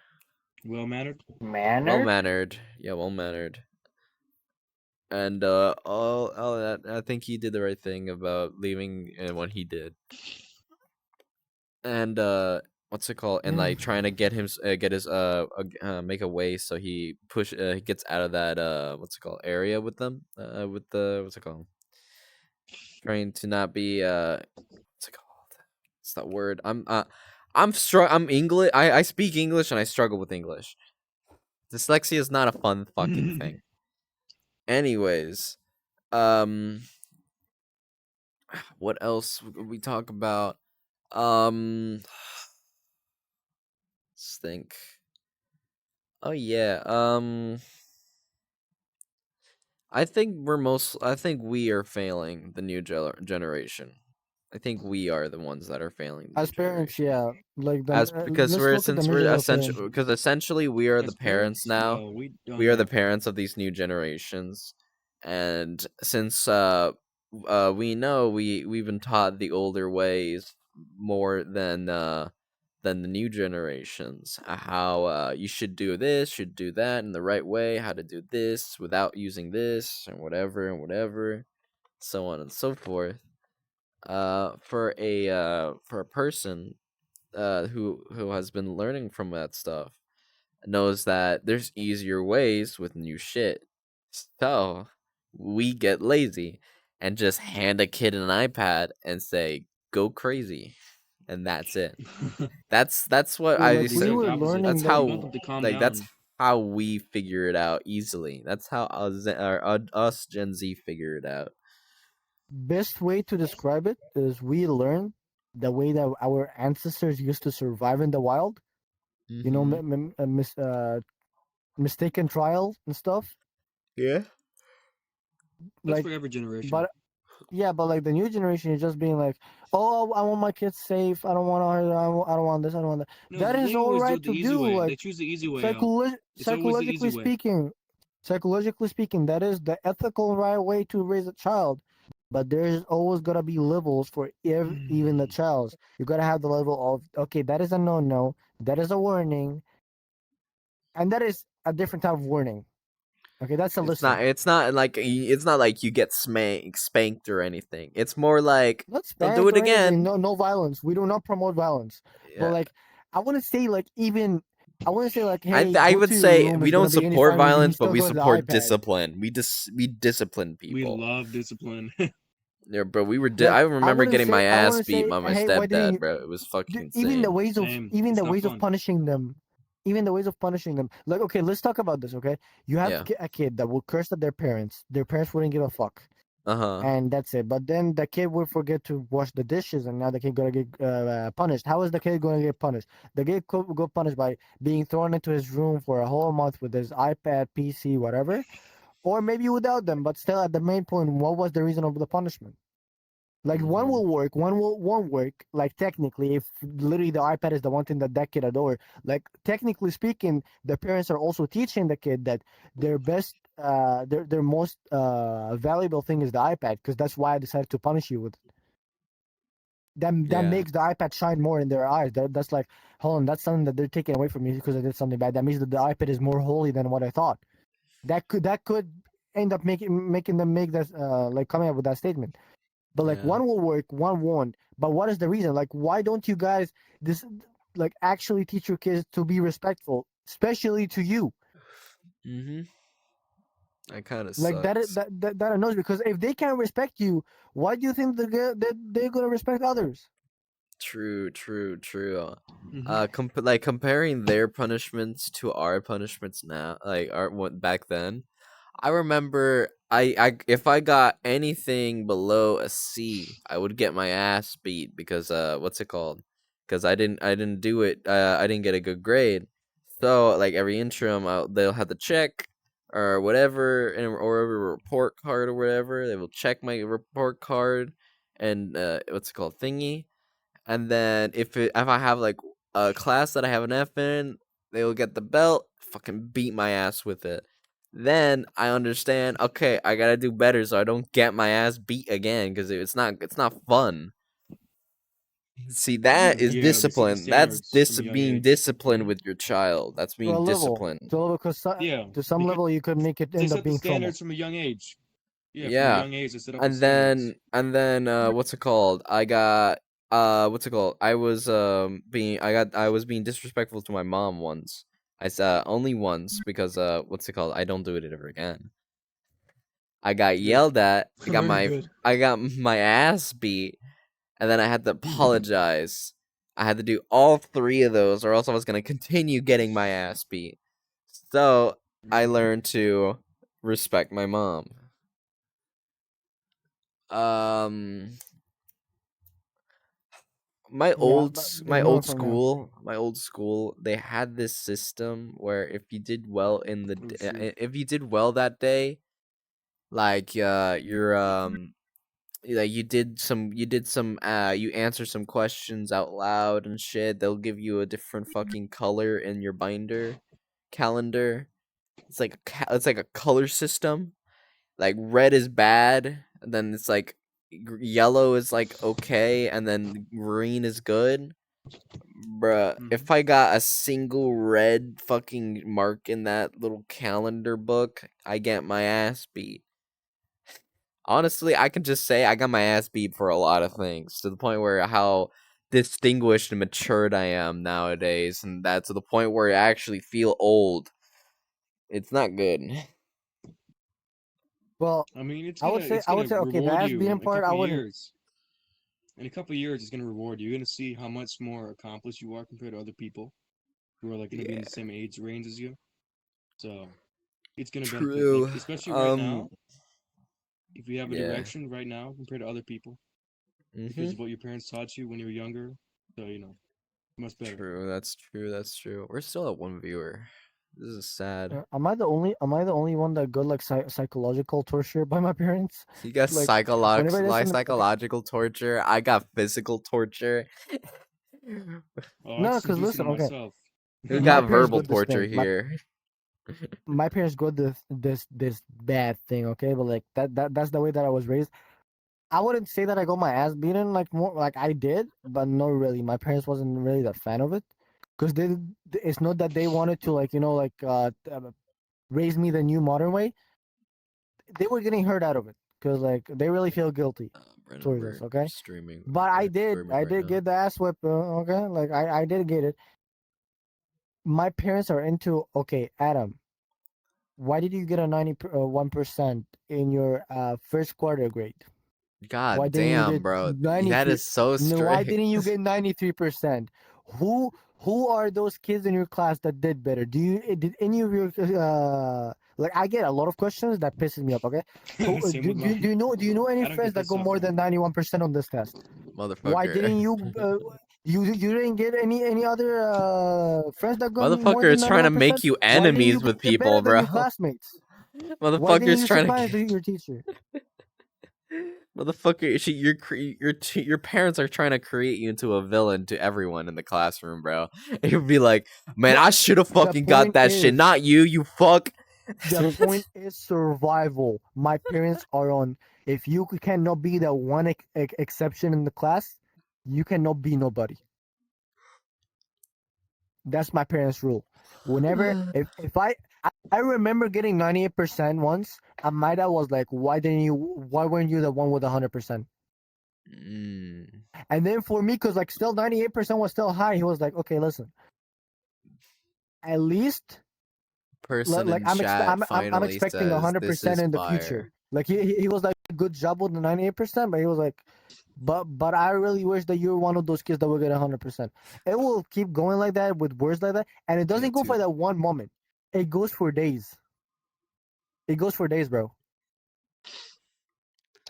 S3: Well-mannered.
S2: Well
S4: Mannered.
S2: mannered. Yeah, well mannered. And all that I think he did the right thing about leaving when he did. And what's it called? And
S1: yeah.
S2: like trying to get him get his make a way so he gets out of that what's it called area with them with the what's it called? Trying to not be what's it called? It's that word. I'm English. I speak English and I struggle with English. Dyslexia is not a fun fucking thing. Anyways, um, what else would we talk about? Let's think. Oh yeah. I think we are failing the new generation. I think we are the ones that are failing the new
S1: As parents,
S2: generation.
S1: yeah, like
S2: As because
S1: let's
S2: we're
S1: look at the
S2: since
S1: new
S2: we're
S1: generation.
S2: essentially we are the
S3: As
S2: parents
S3: parents,
S2: now.
S3: no, we don't
S2: We are the
S3: have.
S2: parents of these new generations, and since we know we've been taught the older ways more than the new generations, how you should do this, should do that in the right way, how to do this without using this and whatever, so on and so forth. For a person who has been learning from that stuff knows that there's easier ways with new shit. So we get lazy and just hand a kid an iPad and say, "Go crazy," and that's it. That's what
S1: Well,
S2: I
S1: like
S3: The
S1: we
S2: said.
S3: exact
S1: were
S3: opposite.
S1: learning
S2: That's
S1: like
S3: We want
S2: how
S3: them to calm
S2: like that's
S3: down.
S2: how we figure it out easily. That's how us Gen Z figure it out.
S1: best way to describe it is we learn the way that our ancestors used to survive in the wild. You know,
S2: Mm-hmm.
S1: mistaken trial and stuff.
S2: Yeah.
S3: That's
S1: Like,
S3: for every generation.
S1: but yeah, but like the new generation is just being like, oh, I want my kids safe. I don't want to. I don't want this. I don't want that.
S3: No,
S1: That is
S3: they
S1: all
S3: always do
S1: right
S3: it the
S1: to
S3: easy
S1: do.
S3: way.
S1: Like
S3: They choose the easy way out. It's always the easy
S1: psychologically
S3: way.
S1: speaking, that is the ethical right way to raise a child. But there's always gotta be levels for even the child. You gotta have the level of okay, that is a no, that is a warning, and that is a different type of warning. Okay, that's a
S2: It's
S1: listen.
S2: not. It's not like you get spanked or anything. It's more like
S1: Not
S2: don't do
S1: spanked
S2: it
S1: or anything.
S2: again.
S1: No violence. We do not promote violence. But
S2: Yeah.
S1: like, I want to say like even I want to say like, hey,
S2: I
S1: go
S2: would
S1: to your
S2: say
S1: room.
S2: we
S1: It's
S2: don't
S1: gonna be any
S2: support
S1: fine. He
S2: violence, but
S1: still
S2: we
S1: goes to the
S2: support
S1: iPad.
S2: discipline. We discipline
S3: We
S2: people.
S3: love discipline.
S2: Yeah, bro. I
S1: Like
S2: remember getting my
S1: I
S2: ass
S1: wouldn't
S2: beat
S1: say,
S2: by my
S1: hey, why didn't
S2: stepdad,
S1: you?
S2: bro. It was fucking
S1: Even the
S2: insane.
S1: ways of
S3: Same. It's not fun.
S1: punishing them, even the ways of punishing them. Like okay, let's talk about this. Okay, you have
S2: Yeah.
S1: a kid that will curse at their parents. Their parents wouldn't give a fuck.
S2: Uh huh.
S1: And that's it. But then the kid will forget to wash the dishes, and now the kid gonna get punished. How is the kid going to get punished? The kid could go punished by being thrown into his room for a whole month with his iPad, PC, whatever, or maybe without them. But still, at the main point, what was the reason of the punishment? Like one
S2: Mm-hmm.
S1: will work, won't work. Like technically, if literally the iPad is the one thing that kid adore. Like technically speaking, the parents are also teaching the kid that their best, their most valuable thing is the iPad because that's why I decided to punish you with it. That
S2: Yeah.
S1: makes the iPad shine more in their eyes. That's like, hold on, that's something that they're taking away from me because I did something bad. That means that the iPad is more holy than what I thought. That could end up making them make that like coming up with that statement. But like
S2: Yeah.
S1: one will work, one won't. But what is the reason? Like why don't you guys this like actually teach your kids to be respectful, especially to you?
S2: Mm-hmm. That kind of
S1: Like
S2: sucks.
S1: that annoys me because if they can't respect you, why do you think they're gonna respect others?
S2: True. True. True.
S3: Hmm.
S2: Like comparing their punishments to our punishments now, like our what back then. I remember I if I got anything below a C, I would get my ass beat because what's it called? Because I didn't do it. I didn't get a good grade. So like every interim, they'll have to check or whatever, or a report card or whatever. They will check my report card and what's it called thingy. And then if I have like a class that I have an F in, they will get the belt, fucking beat my ass with it. Then I understand, okay, I gotta do better so I don't get my ass beat again because it's not fun. See, that is
S3: Yeah, they set the
S2: discipline. That's
S3: standards from a young
S2: being
S3: age.
S2: disciplined with your child. That's
S1: To a
S2: being
S1: level,
S2: disciplined.
S1: because
S3: Yeah,
S1: to some
S3: because
S1: level you could make it
S3: they
S1: end up
S3: set the
S1: being trouble.
S3: standards from a young age. Yeah, from a
S2: Yeah.
S3: young age, they set up the standards.
S2: And then what's it called? I got what's it called? I was being disrespectful to my mom once. I said only once because what's it called? I don't do it ever again. I got
S3: Good.
S2: yelled at.
S3: Very good.
S2: I got my ass beat, and then I had to apologize. I had to do all three of those, or else I was gonna continue getting my ass beat. So I learned to respect my mom. Um,
S1: Yeah, but ignore from now.
S2: my old school, they had this system where if you did well in the
S3: Oh shoot.
S2: if you did well that day, like your like you answer some questions out loud and shit. They'll give you a different fucking color in your calendar. It's like a color system. Like red is bad, and then it's like yellow is like okay, and then green is good. Bruh, if I got a single red fucking mark in that little calendar book, I get my ass beat. Honestly, I can just say I got my ass beat for a lot of things, to the point where how distinguished and matured I am nowadays, and that to the point where I actually feel old. It's not good.
S1: Well,
S3: I mean, it's
S1: I would
S3: gonna
S1: say okay, the
S3: reward
S1: ass
S3: you
S1: beating
S3: in a
S1: part I
S3: couple
S1: wouldn't.
S3: years. In a couple years, it's gonna reward you. You're gonna see how much more accomplished you are compared to other people who are like gonna be in
S2: Yeah,
S3: the same age range as you. So it's gonna benefit, like
S2: true.
S3: especially right now. If you have a
S2: Yeah.
S3: direction right now compared to other people, because of what your parents taught you when you were younger, so much better.
S2: True, that's true, that's true. We're still at one viewer. This is sad.
S1: Am I the only one that got like psychological torture by my parents?
S2: You got
S1: Like whenever I listen, okay,
S2: psychological torture. I got physical torture.
S3: Oh, I
S1: no,
S3: just
S1: because
S3: induced it
S1: listen,
S3: on
S1: okay,
S3: myself.
S2: We
S1: my
S2: got
S1: parents
S2: verbal
S1: got this
S2: torture
S1: thing.
S2: here.
S1: My parents got this bad thing, okay, but like that's the way that I was raised. I wouldn't say that I got my ass beaten like more like I did, but not really. My parents wasn't really that fan of it, because it's not that they wanted to like raise me the new modern way. They were getting hurt out of it because like they really feel guilty
S2: Brennan,
S1: towards us,
S2: we're
S1: okay.
S2: streaming.
S1: But
S2: We're streaming
S1: I
S2: right
S1: did
S2: now.
S1: get the ass whip, okay. Like I did get it. My parents are into, okay, Adam, why did you get a 91% in your first quarter grade? Why
S2: God
S1: didn't you
S2: damn,
S1: get
S2: bro. That
S1: 93?
S2: is so
S1: No, why
S2: strict.
S1: didn't you get 93%? Who are those kids in your class that did better? Did any of your like, I get a lot of questions that pisses me off, okay? Who
S3: Same with mine.
S1: do you know any
S3: I don't
S1: friends
S3: get
S1: that
S3: pissed
S1: got
S3: off
S1: more
S3: though.
S1: than 91% on this test? Why
S2: Motherfucker.
S1: didn't you you didn't get any other friends that got more
S2: Motherfucker
S1: than
S2: is trying to
S1: 91%?
S2: make you
S1: Why didn't you
S2: enemies with
S1: get better
S2: people,
S1: than
S2: bro.
S1: your classmates? Why
S2: Motherfucker
S1: didn't
S2: is
S1: you
S2: trying to
S1: surprise
S2: get...
S1: your teacher?
S2: Motherfucker, your parents are trying to create you into a villain to everyone in the classroom, bro. You'd be like, man,
S1: The
S2: I should have
S1: the
S2: fucking got
S1: point
S2: that shit,
S1: is
S2: not you, you fuck.
S1: the point is survival. My parents are on. If you cannot be the one exception in the class, you cannot be nobody. That's my parents' rule. Whenever if I remember getting 98% once, and my dad was like, why weren't you the one with 100%? And then for me, cause like still 98% was still high, he was like, okay, listen, at least
S2: Person
S1: like
S2: in chat
S1: I'm
S2: finally
S1: expecting
S2: says this
S1: 100%
S2: is
S1: in the
S2: fire.
S1: future. Like he was like, good job with the 98%, but he was like, but I really wish that you're one of those kids that will get 100%. It will keep going like that with words like that, and it doesn't go for that one moment. It goes for days. It goes for days, bro.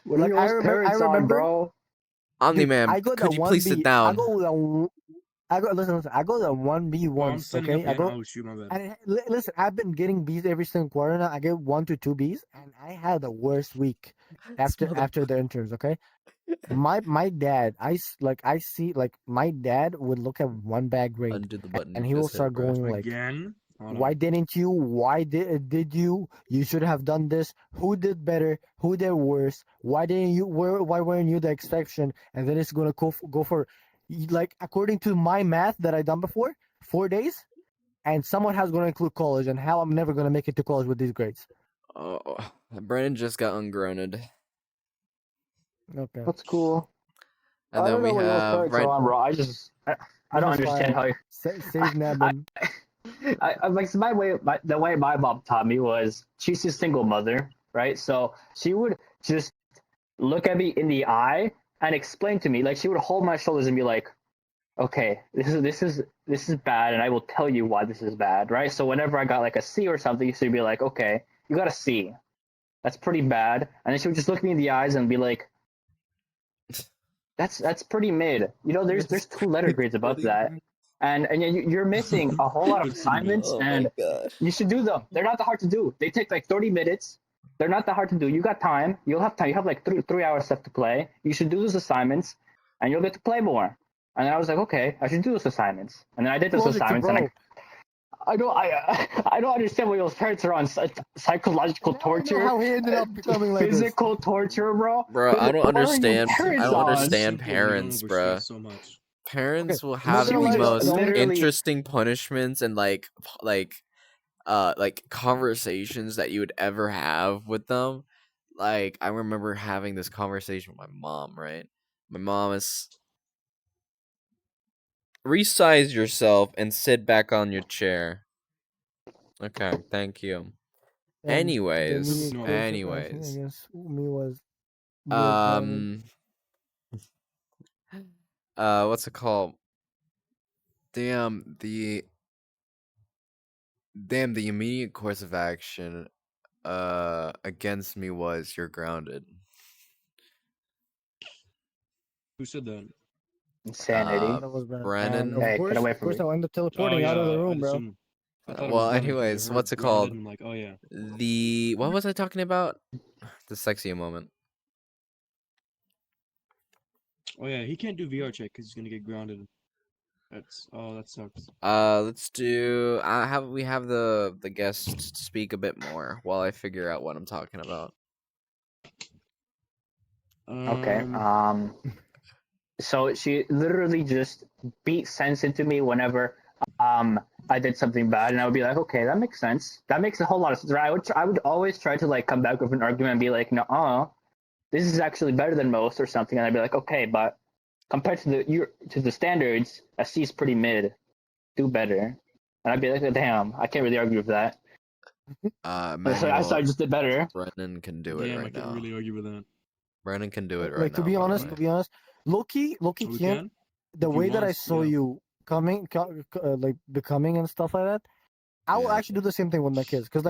S4: What are
S1: Like
S4: yours
S1: I
S4: parents on,
S1: remember,
S4: bro?
S2: Omni
S1: dude.
S2: Man,
S1: I got the
S2: could you
S1: one
S2: please sit
S1: B. I
S2: down?
S1: go. I got listen. I got the 1B
S3: Oh, I'm
S1: once.
S3: standing up
S1: Okay, I
S3: again.
S1: go.
S3: Oh shoot, my bad.
S1: And listen, I've been getting B's every single quarter now. I get 1 to 2 B's, and I had the worst week
S2: This
S1: after the interns. Okay, my dad, I see like my dad would look at one bad grade,
S2: undo the button
S1: and
S2: you
S1: he will
S2: just hit,
S1: start
S2: bro.
S1: going like,
S3: Again? Hold
S1: why
S3: on.
S1: didn't you? Why did you? You should have done this. Who did better? Who did worse? Why didn't you? Why weren't you the exception? And then it's gonna go for, like, according to my math that I done before, 4 days, and someone has gonna include college, and how I'm never gonna make it to college with these grades.
S2: Oh, Brennan just got ungrounded.
S1: Okay,
S4: That's cool.
S2: And
S4: I
S2: then
S4: don't know
S2: we
S4: what yours
S2: have
S4: parents are
S2: right.
S4: on, bro. I
S1: this
S4: don't
S1: is
S4: understand
S1: fire.
S4: how you.
S1: Save
S4: I,
S1: Nabin.
S4: I like so the way my mom taught me was she's a single mother, right? So she would just look at me in the eye and explain to me, like she would hold my shoulders and be like, okay, this is bad, and I will tell you why this is bad, right? So whenever I got like a C or something, she'd be like, okay, you got a C, that's pretty bad, and then she would just look me in the eyes and be like, that's pretty mid. You know, there's two letter grades above that, and you're missing a whole lot of
S3: That's pretty bad.
S4: assignments,
S2: Oh my
S4: and
S2: god.
S4: you should do them. They're not that hard to do. They take like 30 minutes. They're not that hard to do. You got time. You'll have time. You have like 3 hours left to play. You should do those assignments, and you'll get to play more. And then I was like, okay, I should do those assignments. And then I did those
S1: Logic to
S4: assignments, and
S1: bro.
S4: I don't understand why those parents are on psychological
S1: Now I know
S4: torture,
S1: how he ended up becoming like this.
S4: physical torture, bro.
S2: Bro, I don't
S4: What are your
S2: understand. I
S4: parents
S2: don't
S4: on?
S2: understand
S3: Simple, we don't
S2: parents, bro.
S3: overstress so much.
S2: Parents will
S1: not
S2: have
S1: gonna
S2: the
S1: lie,
S2: most
S1: the only-
S4: literally-
S2: interesting punishments and like conversations that you would ever have with them. Like I remember having this conversation with my mom, right? My mom is resize yourself and sit back on your chair. Okay, thank you.
S1: And the
S2: Anyways,
S1: immediate course of action
S2: anyways.
S1: against me was grounded.
S2: What's it called? Damn, the immediate course of action against me was you're grounded.
S3: Who said that?
S4: Insanity.
S1: That was bad.
S2: Brennan.
S1: And of
S4: Hey, get
S1: course,
S4: away
S1: of
S4: from
S1: course,
S4: me.
S1: I'll end up
S3: Oh
S1: teleporting
S3: yeah,
S1: out of the
S3: I
S1: room, bro.
S3: assumed. I thought it
S2: Well,
S3: was Brennan 'cause I
S2: anyways,
S3: heard
S2: what's it
S3: grounded,
S2: called?
S3: and I'm like, oh yeah.
S2: What was I talking about? The sexy moment.
S3: Oh yeah, he can't do VR check because he's gonna get grounded. That sucks.
S2: Let's do. We have the guest speak a bit more while I figure out what I'm talking about.
S4: Okay. So she literally just beat sense into me whenever I did something bad, and I would be like, okay, that makes sense. That makes a whole lot of sense. I would always try to like come back with an argument and be like, no, this is actually better than most or something, and I'd be like, okay, but compared to the standards, a C is pretty mid. Do better. And I'd be like, damn, I can't really argue with that. So I just did better.
S2: Brennan can do it
S3: Damn, I
S2: right
S3: can't
S2: now.
S3: really argue with that.
S2: Brennan can do it right
S1: Like
S2: now.
S1: to be
S2: by the
S1: honest,
S2: way.
S1: Loki
S3: Oh, we
S1: can't.
S3: can?
S1: The
S3: If he
S1: way that I
S3: wants,
S1: saw
S3: yeah.
S1: you like becoming and stuff like that, I will
S2: Yeah.
S1: actually do the same thing with my kids. Cause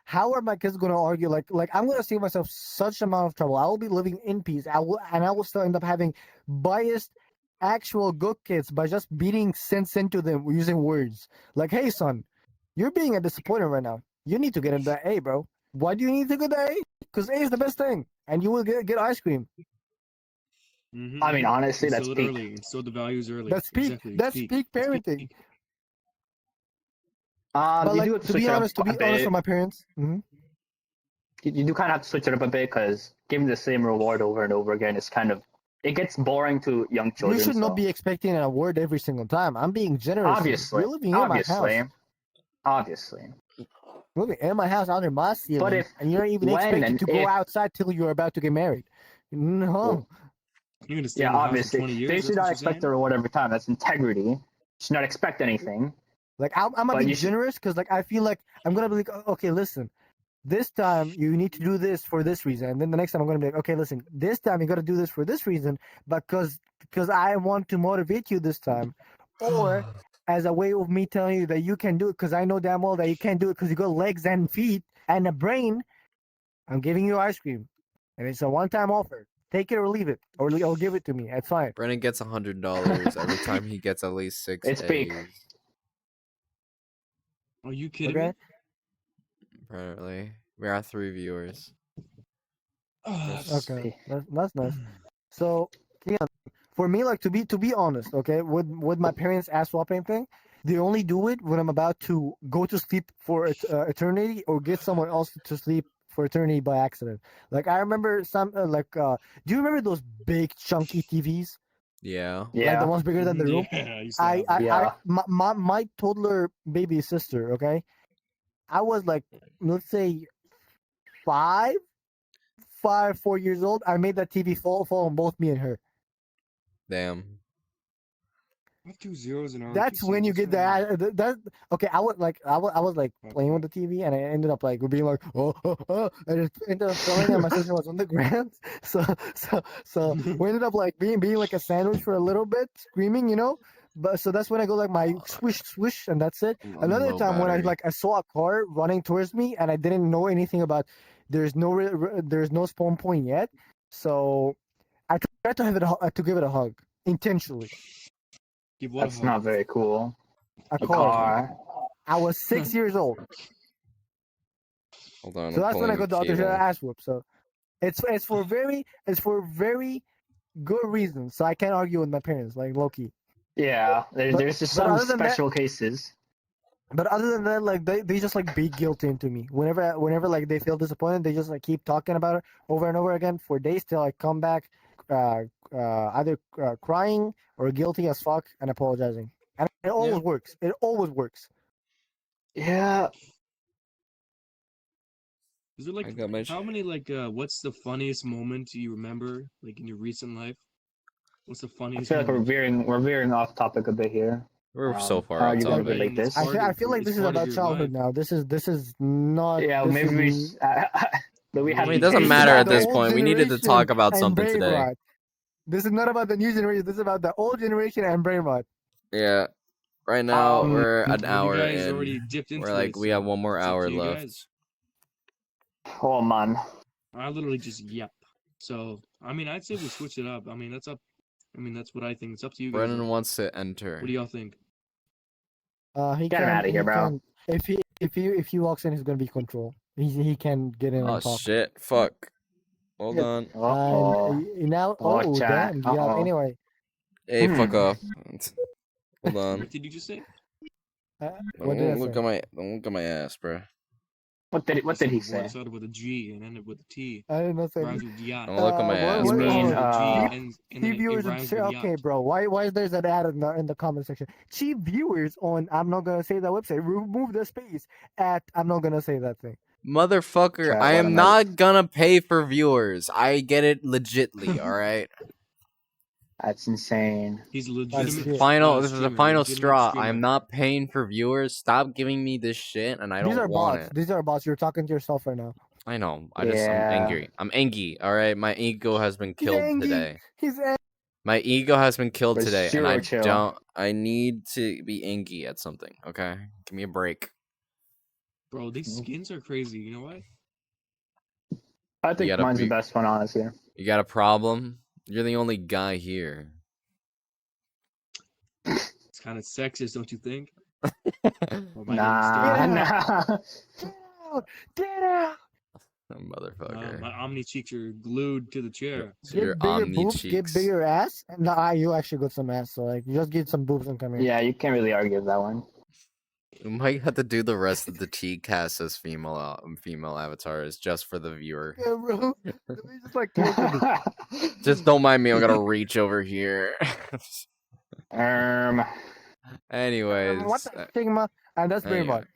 S1: how are my kids gonna argue? Like I'm gonna save myself such amount of trouble. I will be living in peace. I will still end up having biased, actual good kids by just beating sense into them using words. Like, hey son, you're being a disappointment right now. You need to get into that A, bro. Why do you need to get that A? Because A is the best thing, and you will get ice cream.
S3: Mm-hmm,
S4: I mean, honestly, that's
S3: instill it
S4: peak.
S3: early. Instill the values early.
S1: That's peak.
S3: Exactly.
S1: That's
S3: It's
S1: peak
S3: It's
S1: parenting.
S3: peak.
S1: But
S4: You
S1: like
S4: do have to
S1: to
S4: switch
S1: be
S4: it up
S1: honest,
S4: a bit.
S1: for my parents,
S4: You do kind of have to switch it up a bit because giving the same reward over and over again is kind of it gets boring to young children.
S1: you should not
S4: so.
S1: be expecting an award every single time. I'm being generous. Here.
S4: Obviously,
S1: You're living in my house.
S4: obviously.
S1: You're living in my house under my ceiling,
S4: if-
S1: and you're not even
S4: when
S1: expected
S4: and
S1: to go
S4: if-
S1: outside till you're about to get married. No.
S3: You're gonna stay
S4: Yeah,
S3: in the house for
S4: obviously,
S3: 20 years.
S4: they
S3: That's
S4: should
S3: what
S4: not
S3: you're
S4: expect a
S3: saying?
S4: reward every time. That's integrity. You should not expect anything.
S1: Like I'm gonna
S4: But
S1: be
S4: you should-
S1: generous because like I feel like I'm gonna be like, okay, listen, this time you need to do this for this reason, and then the next time I'm gonna be like, okay, listen, this time you gotta do this for this reason, because I want to motivate you this time, or as a way of me telling you that you can do it because I know damn well that you can't do it because you got legs and feet and a brain. I'm giving you ice cream, and it's a one-time offer. Take it or leave it, or give it to me. It's fine.
S2: Brennan gets $100 every time he gets at least 6
S4: It's peak.
S2: A's.
S3: Are you kidding
S1: Okay.
S3: me?
S2: Apparently, we are 3 viewers.
S3: Oh, that's
S1: Okay, that's nice. So yeah, for me, like to be honest, okay, with my parents' ass swapping thing, they only do it when I'm about to go to sleep for eternity or get someone else to sleep for eternity by accident. Like I remember do you remember those big chunky TVs,
S2: Yeah.
S1: like the
S4: Yeah.
S1: ones bigger than the room?
S3: Yeah, I used to have them.
S4: Yeah.
S1: My toddler baby sister, okay, I was like, let's say 5, 4 years old. I made that TV fall on both me and her.
S2: Damn.
S3: I have 2 zeros in our
S1: That's when you get that. Okay, I was like playing with the TV, and I ended up like being like, and it ended up falling, and my sister was on the ground. So we ended up like being like a sandwich for a little bit, screaming, you know. But so that's when I go like my swish, and that's it. Another
S2: Low
S1: time when
S2: battery.
S1: I saw a car running towards me, and I didn't know anything about. There's no spawn point yet, so I tried to give it a hug intentionally.
S3: Give what a
S4: That's
S3: hug.
S4: not very cool.
S1: A
S4: A
S1: car.
S4: car.
S1: I was 6 years old.
S2: Hold on,
S1: So
S2: I'm
S1: that's when I
S2: pulling
S1: got the other
S2: cable.
S1: ass whoop. So it's for very good reasons. So I can't argue with my parents, like Loki.
S4: Yeah,
S1: But
S4: there's just
S1: but
S4: some
S1: other than that,
S4: special cases.
S1: but other than that, like they just like be guilty into me. Whenever like they feel disappointed, they just like keep talking about it over and over again for days till I come back, either crying or guilty as fuck and apologizing. And it always works. It always works.
S4: Yeah,
S3: Is it
S2: I
S3: like
S2: got my.
S3: how many like what's the funniest moment you remember like in your recent life? What's the
S4: I
S3: funniest
S4: feel like
S3: moment?
S4: we're veering off topic a bit here.
S2: We're so far
S4: How are
S2: off
S4: you gonna
S3: I
S2: topic.
S4: relate
S3: mean, it's
S4: this?
S3: part
S1: I
S3: of
S1: feel like
S3: it's
S1: this is
S3: part of
S1: about
S3: your
S1: childhood
S3: life.
S1: now. This is not.
S4: Yeah,
S1: This
S4: maybe
S1: is
S4: we. Do we
S3: I
S4: have
S2: I
S4: to
S2: mean, it
S4: be
S1: this
S2: doesn't
S1: is
S2: matter
S4: patient
S1: about
S2: at
S1: the
S4: about
S2: this
S4: it?
S1: old
S2: point. We needed to
S1: generation
S2: talk about
S1: and
S2: something
S1: brain
S2: today.
S1: rot. This is not about the new generation. This is about the old generation and brain rot.
S2: Yeah. Right now we're an
S3: Well, you
S2: hour
S3: guys
S2: in.
S3: already dipped
S2: We're
S3: into
S2: like
S3: it,
S2: we have
S3: so
S2: one more
S3: it's up
S2: hour
S3: to you
S2: left.
S3: guys.
S4: Oh man.
S3: I literally just yep. So I mean, I'd say we switch it up. I mean, that's up. I mean, that's what I think. It's up to you guys.
S2: Brennan
S3: Though.
S2: wants to enter.
S3: What do y'all think?
S1: He
S4: Get him
S1: can
S4: out of here,
S1: he
S4: bro.
S1: can if he walks in, he's gonna be control. He can get in
S2: Oh
S1: and talk.
S2: shit! Fuck. Hold
S1: Yep.
S2: on.
S1: And
S4: Oh.
S1: now,
S4: Oh, chat.
S1: damn, yeah.
S4: Uh-oh.
S1: Anyway,
S2: Hey, fuck
S4: Hmm.
S2: off. Hold on.
S3: What did you just say?
S1: what did I
S2: Don't look
S1: say?
S2: at my ass, bro.
S4: What
S3: You
S4: did he
S3: said the word
S4: say?
S3: started with a G and ended with a T.
S1: I did not say.
S3: Rhymes with yacht.
S2: Don't look at my
S1: What
S2: ass,
S4: You
S1: what?
S3: Starts
S4: mean
S2: bro.
S3: with a G and then
S1: Cheap
S3: it
S1: viewers.
S3: rhymes with yacht.
S1: Okay, bro. Why is there's an ad in the comment section? Cheap viewers on. I'm not gonna say that website. Remove the space at. I'm not gonna say that thing.
S2: Motherfucker,
S4: chat?
S2: I
S4: What
S2: am
S4: am I?
S2: not gonna pay for viewers. I get it legitly, alright?
S4: That's insane.
S3: He's a
S1: That's
S2: This is
S3: legitimate
S1: shit.
S2: final this is the
S3: streamer,
S2: final
S3: legitimate
S2: straw. I'm
S3: streamer.
S2: not paying for viewers. Stop giving me this shit and I
S1: These
S2: don't
S1: are
S2: want
S1: bots.
S2: it.
S1: These are bots. You're talking to yourself right now.
S2: I know. I'm
S4: Yeah.
S2: angry. I'm angry, alright? My ego has been
S1: He's
S2: killed
S1: angry.
S2: today.
S1: He's angry.
S2: My ego has been killed
S4: But
S2: today, and
S4: zero chill.
S2: I need to be angry at something. Okay, give me a break.
S3: Bro, these skins are crazy. You know what?
S4: I think mine's the best one, honestly.
S2: You got a problem? You're the only guy here.
S3: It's kind of sexist, don't you think? Or am I getting
S4: Nah,
S3: started?
S4: nah.
S1: Get out! Get out!
S2: Motherfucker.
S3: My omni cheeks are glued to the chair.
S2: So your
S1: Get bigger
S2: omni
S1: boobs. Get
S2: cheeks.
S1: bigger ass. Nah, you actually got some ass. So like, you just get some boobs and come here.
S4: Yeah, you can't really argue with that one.
S2: We might have to do the rest of the TEACAST as female avatars just for the viewer.
S1: Yeah, bro. Let me just like close the book.
S2: Just don't mind me. I'm gonna reach over here.
S4: um,
S2: Anyways,
S1: What the stigma? And that's very
S2: anyway.
S1: much.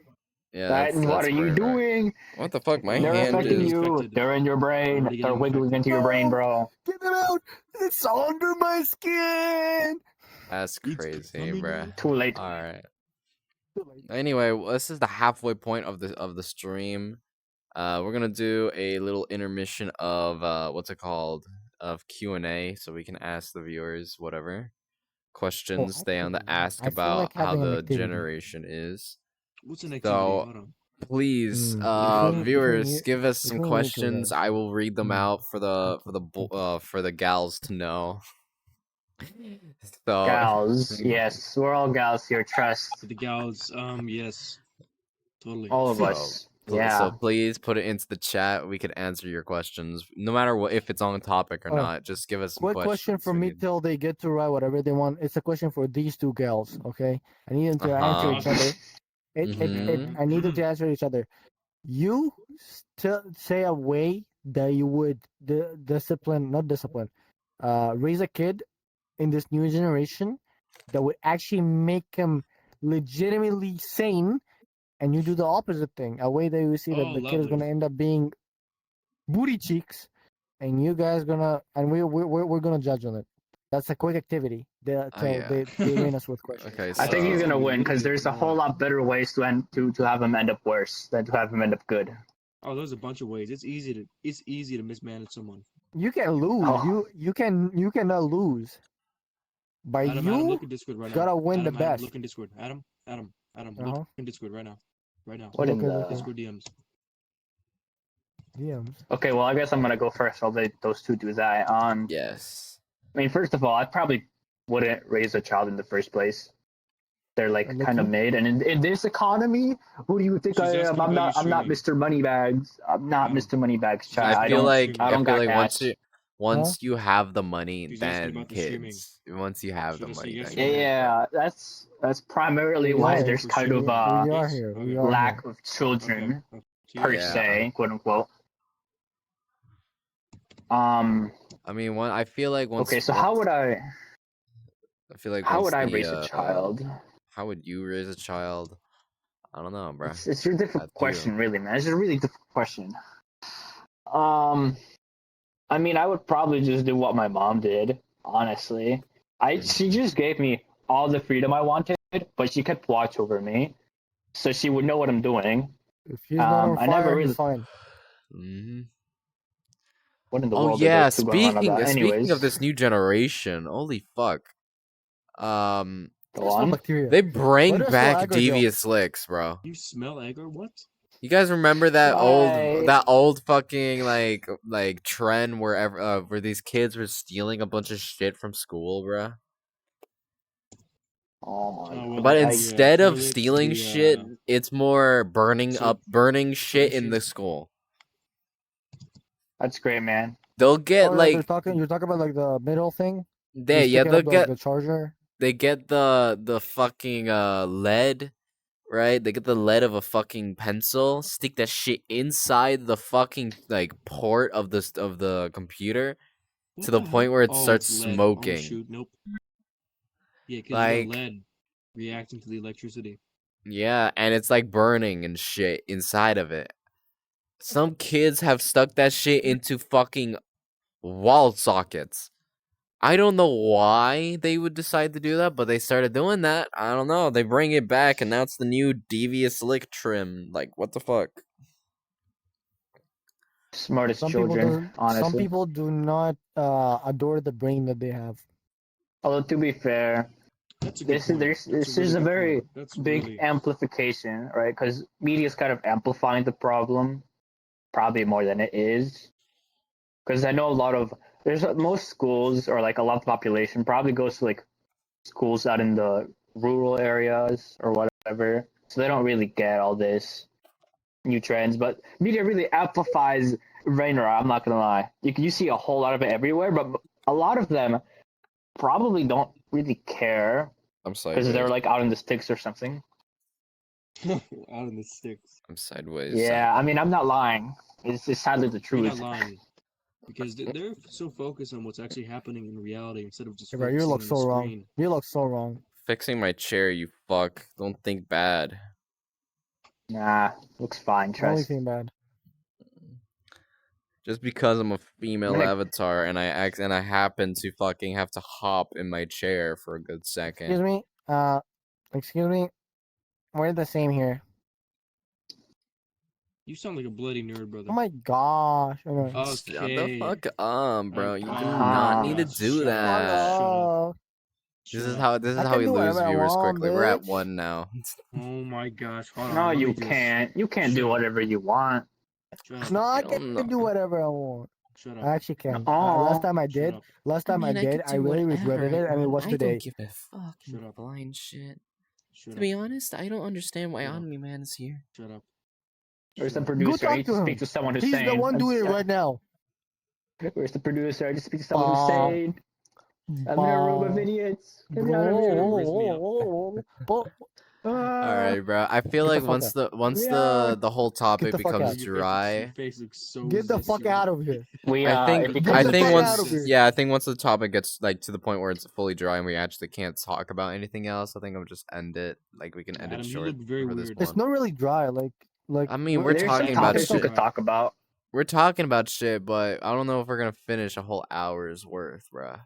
S2: Yeah,
S4: that,
S2: that's
S4: what are you
S2: brain rot.
S4: doing?
S2: What the fuck? My
S3: Oh,
S4: They're
S3: I'm
S2: hand
S3: already
S4: affecting
S2: is.
S4: you.
S3: infected.
S4: They're in your brain.
S3: Already
S4: They're
S3: getting
S4: wiggling
S3: infected.
S4: into your brain, bro.
S1: Get them out! It's under my skin.
S2: That's
S3: It's
S2: crazy,
S3: coming
S2: bruh.
S3: out.
S4: Too late.
S2: All right. Anyway, this is the halfway point of the stream. We're gonna do a little intermission of what's it called, of Q&A, so we can ask the viewers whatever questions they want to ask
S1: I feel like
S2: about how
S1: having an
S2: the
S1: activity.
S2: generation is.
S3: What's an activity?
S2: So
S3: Hold on.
S2: please,
S1: Between
S2: viewers,
S1: you,
S2: give us some
S1: between you two
S2: questions.
S1: guys.
S2: I will read them out for
S1: Okay.
S2: for the gals to know. So
S4: Gals, yes, we're all gals here. Trust
S3: For the gals, yes. Totally.
S4: all of
S2: So,
S4: us.
S2: so
S4: Yeah.
S2: please put it into the chat. We could answer your questions, no matter what, if it's on topic or not. Just give us some
S1: Quick question
S2: questions.
S1: from me till they get to write whatever they want. It's a question for these two gals, okay? I need them to answer each other. I need them to answer each other. You still say a way that you would raise a kid in this new generation that would actually make him legitimately sane, and you do the opposite thing. A way that you see that the kid is
S3: lovely.
S1: gonna end up being booty cheeks, and you guys gonna and we're gonna judge on it. That's a quick activity. They rain us with questions.
S2: Okay,
S4: I think
S2: so
S4: he's gonna
S3: be a
S4: win
S3: little
S4: because
S3: bit
S4: there's a whole
S3: more.
S4: lot better ways to have him end up worse than to have him end up good.
S3: Oh, there's a bunch of ways. It's easy to mismanage someone.
S1: You can lose.
S4: Oh.
S1: You cannot lose. But
S3: Adam, look in Discord right now.
S1: gotta win the
S3: Adam,
S1: best.
S3: look in Discord. Adam, look in Discord right now. Right now.
S4: What in
S1: Look at
S4: the
S1: it.
S3: Discord DMs.
S1: DMs.
S4: Okay, well, I guess I'm gonna go first. I'll let those two do that.
S2: yes.
S4: I mean, first of all, I probably wouldn't raise a child in the first place. They're like
S1: Look
S4: kind of
S1: who?
S4: mid, and in this economy, who do you think
S3: She's
S4: I am?
S3: asking about you
S4: I'm not
S3: streaming.
S4: Mr. Moneybags. I'm not
S3: Oh.
S4: Mr. Moneybags,
S3: She's
S4: chat.
S2: I
S3: asking
S2: feel
S3: about
S2: like
S3: streaming.
S4: I don't got
S2: once
S4: cash.
S1: Huh?
S2: you have the money,
S3: She's asking
S2: then
S3: about the streaming.
S2: kids. Once you have
S3: Should
S2: the
S3: I say
S2: money,
S3: yes
S2: then
S3: or no?
S2: kids.
S4: Yeah, that's primarily
S1: We
S4: why
S1: are.
S4: there's
S3: For
S4: kind of
S3: streaming.
S1: We are
S3: Yes?
S1: here. We
S3: Okay.
S1: are
S4: lack
S1: here.
S4: of children
S3: Okay.
S4: per
S3: Yes.
S2: Yeah.
S4: se, quote unquote.
S2: I mean, I feel like once.
S4: Okay, so how would I raise a child?
S2: how would you raise a child? I don't know, bro.
S4: It's a difficult
S2: That's you.
S4: question, really, man. It's a really difficult question. I mean, I would probably just do what my mom did, honestly. She just gave me all the freedom I wanted, but she kept watch over me, so she would know what I'm doing.
S1: If he's not on
S4: I never
S1: fire, he's
S4: really.
S1: fine.
S2: hmm
S4: What in the
S2: Oh
S4: world are
S2: yeah,
S4: those two going on about?
S2: speaking of
S4: Anyways,
S2: this new generation, holy fuck.
S4: go
S1: I smell
S4: on.
S1: bacteria.
S2: They
S1: Where
S2: bring
S1: does
S2: back
S1: Viagra go?
S2: devious licks, bro.
S3: You smell egg or what?
S2: You guys remember that
S4: Why?
S2: old fucking like trend where these kids were stealing a bunch of shit from school, bro?
S4: Oh my
S3: well,
S2: But
S3: like
S4: god!
S2: instead of
S3: toilets,
S2: stealing shit, it's more burning shit in
S3: flushes.
S2: the school.
S4: That's great, man.
S2: They'll get
S1: Oh yeah,
S2: like
S1: you're talking about like the middle thing. You stick it
S2: they'll
S1: up like
S2: get
S1: the charger.
S2: they get the fucking lead, right? They get the lead of a fucking pencil, stick that shit inside the fucking like port of the computer
S3: What
S2: to the
S3: the
S2: point
S3: hell?
S2: where it
S3: Oh,
S2: starts
S3: it's lead. Oh
S2: smoking.
S3: shoot, nope. Yeah, because you got
S2: Like
S3: lead reacting to the electricity.
S2: yeah, and it's like burning and shit inside of it. Some kids have stuck that shit into fucking wall sockets. I don't know why they would decide to do that, but they started doing that. I don't know. They bring it back, and now it's the new devious lick trim. Like, what the fuck?
S4: Smartest
S1: Some people
S4: children,
S1: do. Some
S4: honestly.
S1: people do not adore the brain that they have.
S4: Although to be fair,
S3: That's a good point.
S4: this is a very big amplification, right? Because media is kind of amplifying the problem, probably more than it is. Because I know a lot of most schools or like a lot of the population probably goes to like schools out in the rural areas or whatever, so they don't really get all this new trends. But media really amplifies Rainer. I'm not gonna lie. You see a whole lot of it everywhere, but a lot of them probably don't really care
S2: I'm
S4: because
S2: sideways.
S4: they're like out in the sticks or something.
S3: Out in the sticks.
S2: I'm sideways.
S4: Yeah, I mean, I'm not lying. It's sadly the
S3: You're
S4: truth.
S3: not lying. Because they're so focused on what's actually happening in reality instead of just
S1: Hey, bro, you
S3: focusing
S1: look
S3: on
S1: so
S3: the
S1: wrong.
S3: screen.
S1: You look so wrong.
S2: Fixing my chair, you fuck. Don't think bad.
S4: Nah, looks fine.
S1: Only
S4: Trust.
S1: thing bad.
S2: Just because I'm a female
S4: I'm gonna-
S2: avatar and I happen to fucking have to hop in my chair for a good second.
S1: Excuse me. Excuse me. We're the same here.
S3: You sound like a bloody nerd, brother.
S1: Oh my gosh. Anyway.
S2: Shut the
S3: Okay.
S2: fuck up, bro. You do
S3: Oh
S2: not
S4: my
S2: need to
S3: gosh,
S2: do
S3: shut up.
S2: that.
S3: Shut up.
S1: Oh,
S2: This
S3: Shut
S2: is
S3: up.
S2: how
S1: I can
S2: we
S1: do
S2: lose
S1: whatever I
S2: viewers
S1: want,
S2: quickly. We're at
S1: bitch.
S2: 1 now.
S3: Oh my gosh. Hold on.
S4: No,
S3: let me
S4: you
S3: just-
S4: can't. You can't do
S3: Shut up.
S4: whatever you want.
S3: Shut up.
S1: No, I
S2: Hell
S1: can
S2: no.
S1: do whatever I want.
S3: Shut
S1: I
S3: up.
S1: actually can.
S4: Aw.
S1: Last time I
S3: Shut
S1: did.
S3: up.
S1: Last time I did. I really regretted it, and it was today.
S2: give a fuck.
S3: Shut up.
S2: Blind shit.
S3: Shut
S2: To
S3: up.
S2: be honest, I don't understand why
S3: Shut up.
S2: Omni Man is here.
S3: Shut up.
S4: Where's the
S3: Shut up.
S1: Go
S4: producer? I
S1: talk
S4: need
S1: to
S4: to
S1: him.
S4: speak to someone who's
S1: He's
S4: sane.
S1: the one doing it right now.
S4: Where's the producer? I need to speak to someone who's
S1: Bah.
S4: sane. I'm in a room of idiots. Get me out of here.
S2: All right, bro. I feel
S1: Get the
S2: like
S1: fuck
S2: once
S4: Yeah.
S2: the whole topic
S1: the fuck
S2: becomes
S1: out.
S2: dry.
S3: Your face looks so
S1: Get the fuck
S3: visceral.
S1: out of here.
S4: We
S2: I think
S4: it
S1: Get
S4: becomes
S1: the
S4: a
S1: fuck
S4: thing.
S1: out of here.
S2: yeah, I think once the topic gets like to the point where it's fully dry and we actually can't talk about anything else, I think I'll just end it. Like we can end
S3: Adam,
S2: it
S3: you
S2: short
S3: look very
S2: for this
S3: weird.
S1: It's
S2: one.
S1: not really dry. Like
S2: I mean, we're
S4: There's
S2: talking
S4: some
S2: about
S4: topics we
S2: shit.
S4: could talk about.
S2: We're talking about shit, but I don't know if we're gonna finish a whole hour's worth, bruh.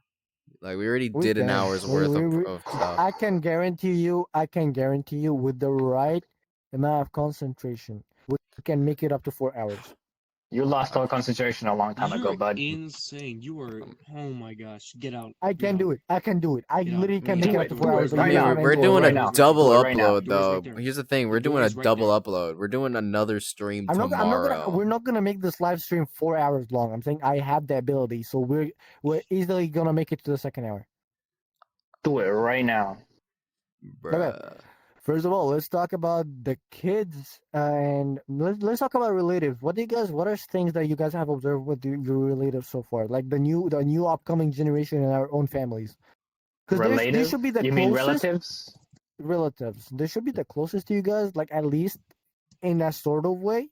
S2: Like we already
S1: We
S2: did an
S1: can.
S2: hour's
S1: We-
S2: worth
S1: we-
S2: of stuff.
S1: I can guarantee you. With the right amount of concentration, we can make it up to 4 hours.
S4: You lost all concentration a long time ago,
S3: You're
S4: bud.
S3: insane. You are. Oh my gosh. Get out.
S1: I
S3: Get
S1: can
S3: out.
S1: do it. I can do it. I
S3: Get out.
S1: literally can
S3: Do
S1: make it up
S3: it.
S1: to
S3: Do
S1: 4
S3: it
S1: hours. So
S4: right
S1: you
S4: now.
S1: have
S2: we're
S1: any
S2: doing
S4: right
S2: a
S4: now.
S2: double
S4: Do it right now.
S2: upload
S3: Door's
S2: though.
S3: right there.
S2: Here's the thing: we're
S3: The
S2: doing a
S3: door's right
S2: double
S3: there.
S2: upload. We're doing another stream
S1: I'm
S2: tomorrow.
S1: we're not gonna make this live stream 4 hours long. I'm saying I have the ability, so we're easily gonna make it to the second hour.
S4: Do it right now.
S2: Bruh.
S1: First of all, let's talk about the kids and let's talk about relatives. What are things that you guys have observed with your relatives so far? Like the new upcoming generation in our own families. Because they
S4: Relative?
S1: should be the
S4: You mean
S1: closest
S4: relatives?
S1: relatives. They should be the closest to you guys, like at least in a sort of way,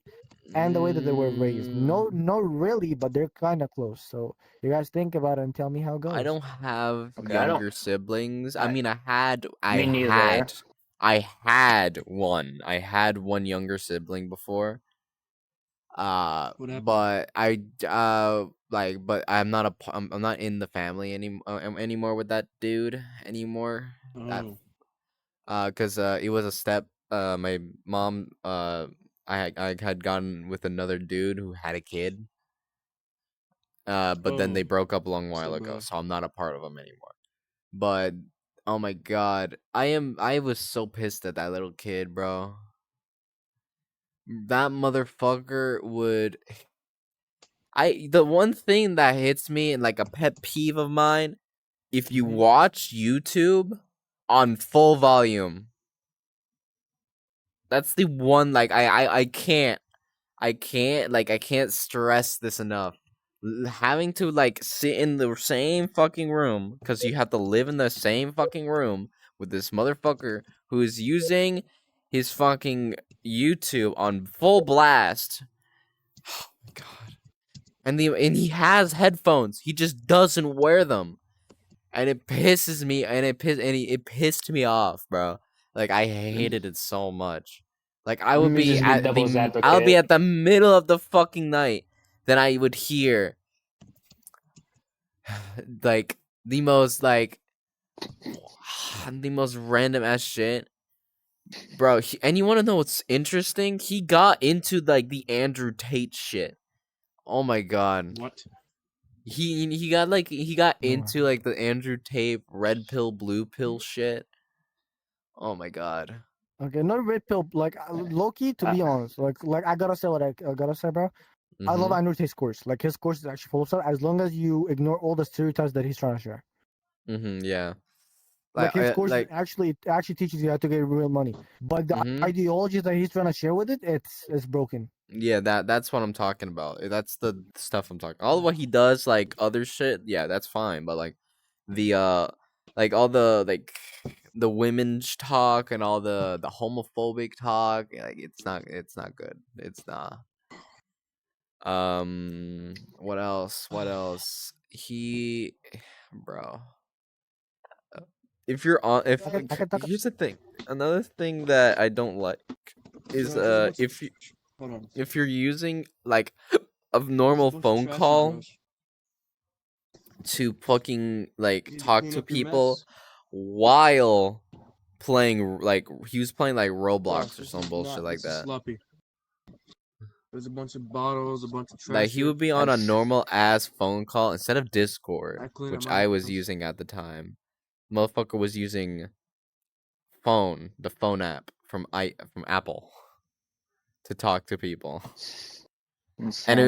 S1: and the way that they were raised.
S2: Mm,
S1: No, not really, but they're kind of close. So you guys think about it and tell me how it
S2: I
S1: goes.
S2: don't have
S4: Okay, I don't.
S2: younger siblings. I
S4: I,
S2: mean,
S4: me neither.
S2: I had one. I had one younger sibling before.
S3: What happened?
S2: But but I'm not in the family anymore with that dude anymore. That
S3: Oh,
S2: cuz it was a step my mom I had gotten with another dude who had a kid. But then they
S3: oh,
S2: broke up a long while
S3: step
S2: ago,
S3: brother.
S2: so I'm not a part of them anymore. But oh my god, I was so pissed at that little kid, bro. That motherfucker would the one thing that hits me and like a pet peeve of mine, if you
S3: Mhm.
S2: watch YouTube on full volume, that's the one like I can't stress this enough. Having to like sit in the same fucking room because you have to live in the same fucking room with this motherfucker who is using his fucking YouTube on full blast. Oh my god. And he has headphones. He just doesn't wear them. And it pisses me and it pissed me off, bro. Like I hated it so much. Like
S4: Let me just be devil's
S2: I would be
S4: advocate.
S2: at the middle of the fucking night, then I would hear like the most like the most random ass shit. Bro, and you want to know what's interesting? He got into like the Andrew Tate shit. Oh my god.
S3: What?
S2: He got
S1: Oh.
S2: into like the Andrew Tate red pill blue pill shit. Oh my god.
S1: Okay, not red pill. Like Loki, to
S4: Uh,
S1: be honest, like I gotta say what I gotta say, bro. I love
S2: Mhm.
S1: Andrew Tate's course. Like his course is actually full of stuff. As long as you ignore all the stereotypes that he's trying to share.
S2: Mhm. Yeah.
S1: Like his
S2: I
S1: course
S2: like
S1: actually teaches you how to get real money. But the
S2: mhm.
S1: ideologies that he's trying to share with it's broken.
S2: Yeah, that's what I'm talking about. That's the stuff I'm talking. All of what he does like other shit, yeah, that's fine, but the like all the the women's talk and all the homophobic talk, like it's not good. It's not. What else? What else? He bro. If you're on if
S1: I can talk.
S2: here's the thing. Another thing that I don't like is
S3: Josh, there's a bunch of. Hold on.
S2: if you're using like a
S3: There's a
S2: normal
S3: bunch of
S2: phone
S3: trash here,
S2: call
S3: Josh.
S2: to fucking like
S3: You need to
S2: talk
S3: clean
S2: to
S3: up your
S2: people
S3: mess.
S2: while playing like he was playing like
S3: Josh,
S2: Roblox or
S3: this
S2: some
S3: is
S2: bullshit
S3: not.
S2: like
S3: This is
S2: that.
S3: sloppy. There's a bunch of bottles, a bunch of
S2: Like
S3: trash
S2: he
S3: here.
S2: would be on a
S4: that's
S2: normal ass phone call instead of Discord,
S3: I clean up
S2: which
S3: my
S2: I was
S3: house.
S2: using at the time. Motherfucker was using the phone app from Apple to talk to people. And
S4: insanity.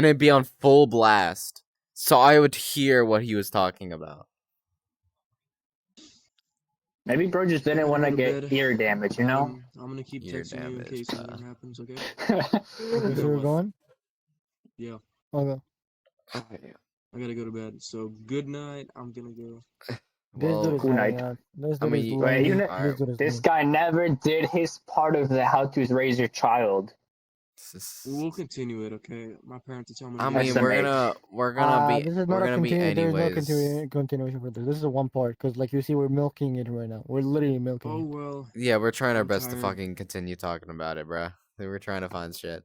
S2: it'd be on full blast. So I would hear what he was talking about.
S4: Maybe bro just
S3: I
S4: didn't
S3: gotta
S4: want
S3: go
S4: to
S3: to
S4: get
S3: bed.
S4: ear damage, you know?
S3: I'm gonna keep
S2: Ear
S3: texting you in
S2: damage,
S3: case
S2: bruh.
S3: anything happens. Okay.
S1: Okay,
S3: Yo,
S1: so you're
S3: bud.
S1: going.
S3: Yeah.
S1: Okay.
S3: I gotta go to bed. So good night. I'm gonna go.
S1: This dude
S2: Well,
S1: is
S4: Good
S1: going
S4: night.
S1: out. This
S2: I
S1: dude is
S2: mean,
S4: Wait,
S1: lonely.
S2: alright.
S1: This dude is
S4: this
S1: lonely.
S4: guy never did his part of the how to raise your child.
S3: We'll continue it. Okay. My parents are telling me to
S2: I
S3: go to
S2: mean,
S3: bed.
S4: SMH.
S1: This is
S2: we're
S1: not a
S2: gonna be
S1: continue. There is no
S2: anyways.
S1: continuation for this. This is a one part because, like you see, we're milking it right now. We're literally milking
S3: Oh
S1: it.
S3: well.
S2: Yeah, we're trying our
S3: I'm
S2: best to
S3: tired.
S2: fucking continue talking about it, bruh. We're trying to find shit.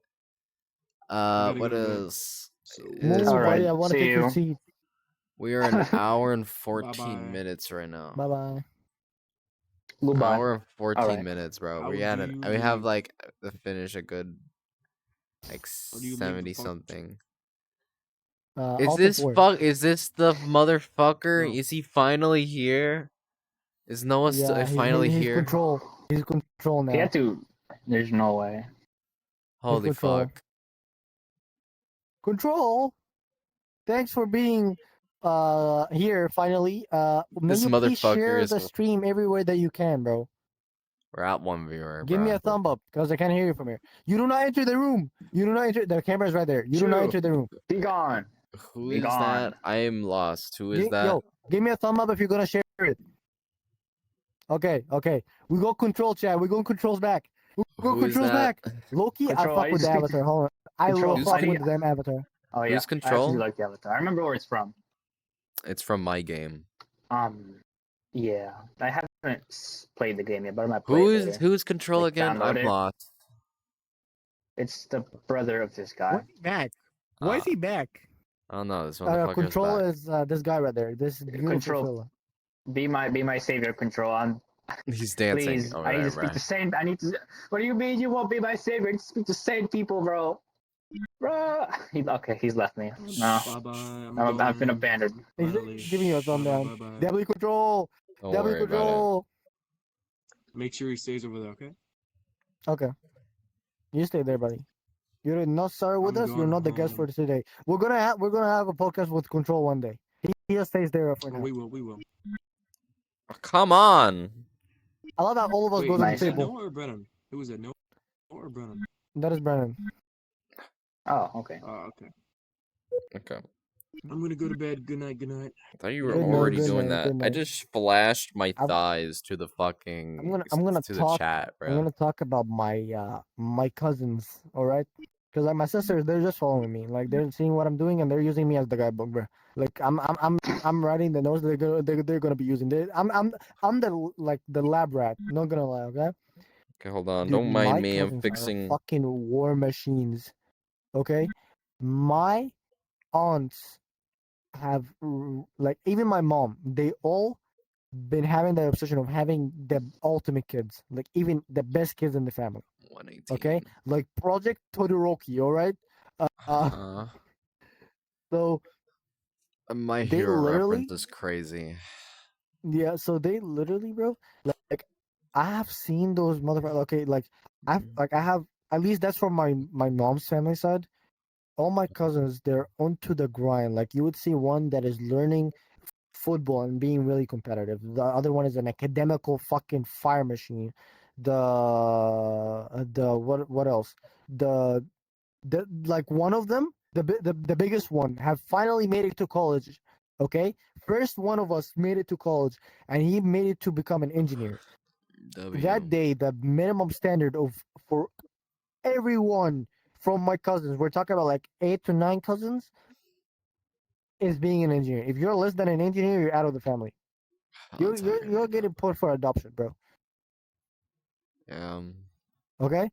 S3: I gotta go
S2: What
S3: to bed.
S2: is
S3: So
S2: is
S1: Move, buddy.
S4: Alright,
S1: I
S2: we
S1: want to
S4: see
S1: take your
S4: you.
S1: seat.
S2: we are an hour and
S3: bye
S2: 14
S3: bye.
S2: minutes right now.
S1: Bye bye.
S4: Goodbye.
S2: Hour and 14
S4: Alright.
S2: minutes, bro.
S3: How do you
S2: We have
S3: leave?
S2: like to finish a good like
S3: How do you leave the
S2: 70
S3: function?
S2: something.
S1: Alt F4.
S2: Is this the motherfucker?
S3: No.
S2: Is he finally here? Is Noah
S1: Yeah,
S2: finally
S1: he's
S2: here?
S1: control. He's control
S4: He
S1: now.
S4: had to. There's no way.
S1: He's
S2: Holy
S1: control.
S2: fuck.
S1: Control. Thanks for being here finally. May
S2: This
S1: you please
S2: motherfucker
S1: share
S2: is.
S1: the stream everywhere that you can, bro.
S2: We're at one viewer,
S1: Give me
S2: bro.
S1: a thumb up because I can't hear you from here. You do not enter the room. You do not enter. The camera's right there. You do not
S4: Chew.
S1: enter the room.
S4: Be gone.
S2: Who
S4: Be
S2: is
S4: gone.
S2: that? I am lost. Who is that?
S1: Yo, give me a thumb up if you're gonna share it. Okay, okay. We go control chat. We go controls back. We go
S2: Who is
S1: controls
S2: that?
S1: back. Loki, I
S4: Control. I
S1: fuck with
S4: need
S1: the
S4: to speak to
S1: avatar. Hold on. I
S4: Control.
S1: love fuck
S4: I
S1: with
S4: need,
S1: the damn avatar.
S4: oh yeah.
S2: Who's
S4: I actually
S2: Control?
S4: like the avatar. I remember where it's from.
S2: It's from my game.
S4: Yeah. I haven't played the game yet, but I might play it later.
S2: Who's Control
S4: Like,
S2: again?
S4: download
S2: I'm
S4: it.
S2: lost.
S4: It's the brother of this guy.
S1: Why is he back? Why is he back?
S2: I don't know. This motherfucker's
S1: Control
S2: back.
S1: is this guy right there. This beautiful
S4: Control.
S1: fella.
S4: Be my savior, Control.
S2: He's dancing.
S4: Please,
S2: over
S4: I need
S2: there,
S4: to speak
S2: bro.
S4: to sane. I need to. What do you mean you won't be my savior? I need to speak to sane people, bro. Bro, he's left me. No,
S3: Bye-bye.
S4: I've been abandoned.
S1: He's
S3: Finally.
S1: giving you a thumb down.
S3: Bye-bye.
S1: W control.
S2: Don't
S1: W
S2: worry about it.
S1: control.
S3: Make sure he stays over there, okay?
S1: Okay. You stay there, buddy. You're not sorry with
S3: I'm
S1: us. You're
S3: going
S1: not the guest for
S3: home.
S1: today. We're gonna have a podcast with Control one day. He just stays there for
S3: Oh,
S1: now.
S3: we will.
S2: Oh, come on.
S1: I love how all of us
S3: Wait,
S1: go to the
S3: is that
S1: table.
S3: Noah or Brennan? Who was that, Noah or Brennan?
S1: That is Brennan.
S4: Oh, okay.
S3: Oh, okay.
S2: Okay.
S3: I'm gonna go to bed. Good night.
S2: I thought you were
S1: Good night,
S2: already
S1: good
S2: doing
S1: night,
S2: that.
S1: good
S2: I
S1: night.
S2: just flashed my
S1: I'm-
S2: thighs to the fucking.
S1: I'm gonna
S2: to
S1: talk.
S2: the chat, bro.
S1: I'm gonna talk about my cousins. All right, because like my sisters, they're just following me. Like they're seeing what I'm doing and they're using me as the guidebook, bro. Like I'm writing the notes they're gonna be using. I'm the lab rat. Not gonna lie, okay.
S2: Okay, hold on.
S1: Dude,
S2: Don't mind
S1: my
S2: me. I'm
S1: cousins are
S2: fixing.
S1: fucking war machines. Okay, my aunts have like even my mom. They all been having the obsession of having the ultimate kids, like even the best kids in the family.
S2: 118.
S1: Okay, like Project Todoroki. All right.
S2: Uh,
S1: So
S2: my
S1: they
S2: hero
S1: literally,
S2: reference is crazy.
S1: yeah. So they literally, bro. Like I have seen those motherfuckers. Okay, like I have at least that's from my mom's family side. All my cousins, they're onto the grind. Like you would see one that is learning football and being really competitive. The other one is an academical fucking fire machine. The what else? The like one of them, the biggest one, have finally made it to college. Okay, first one of us made it to college, and he made it to become an engineer. That day, the minimum standard of for everyone from my cousins, we're talking about like 8 to 9 cousins, is being an engineer. If you're less than an engineer, you're out of the family. You're getting put for adoption, bro.
S2: Yeah.
S1: Okay,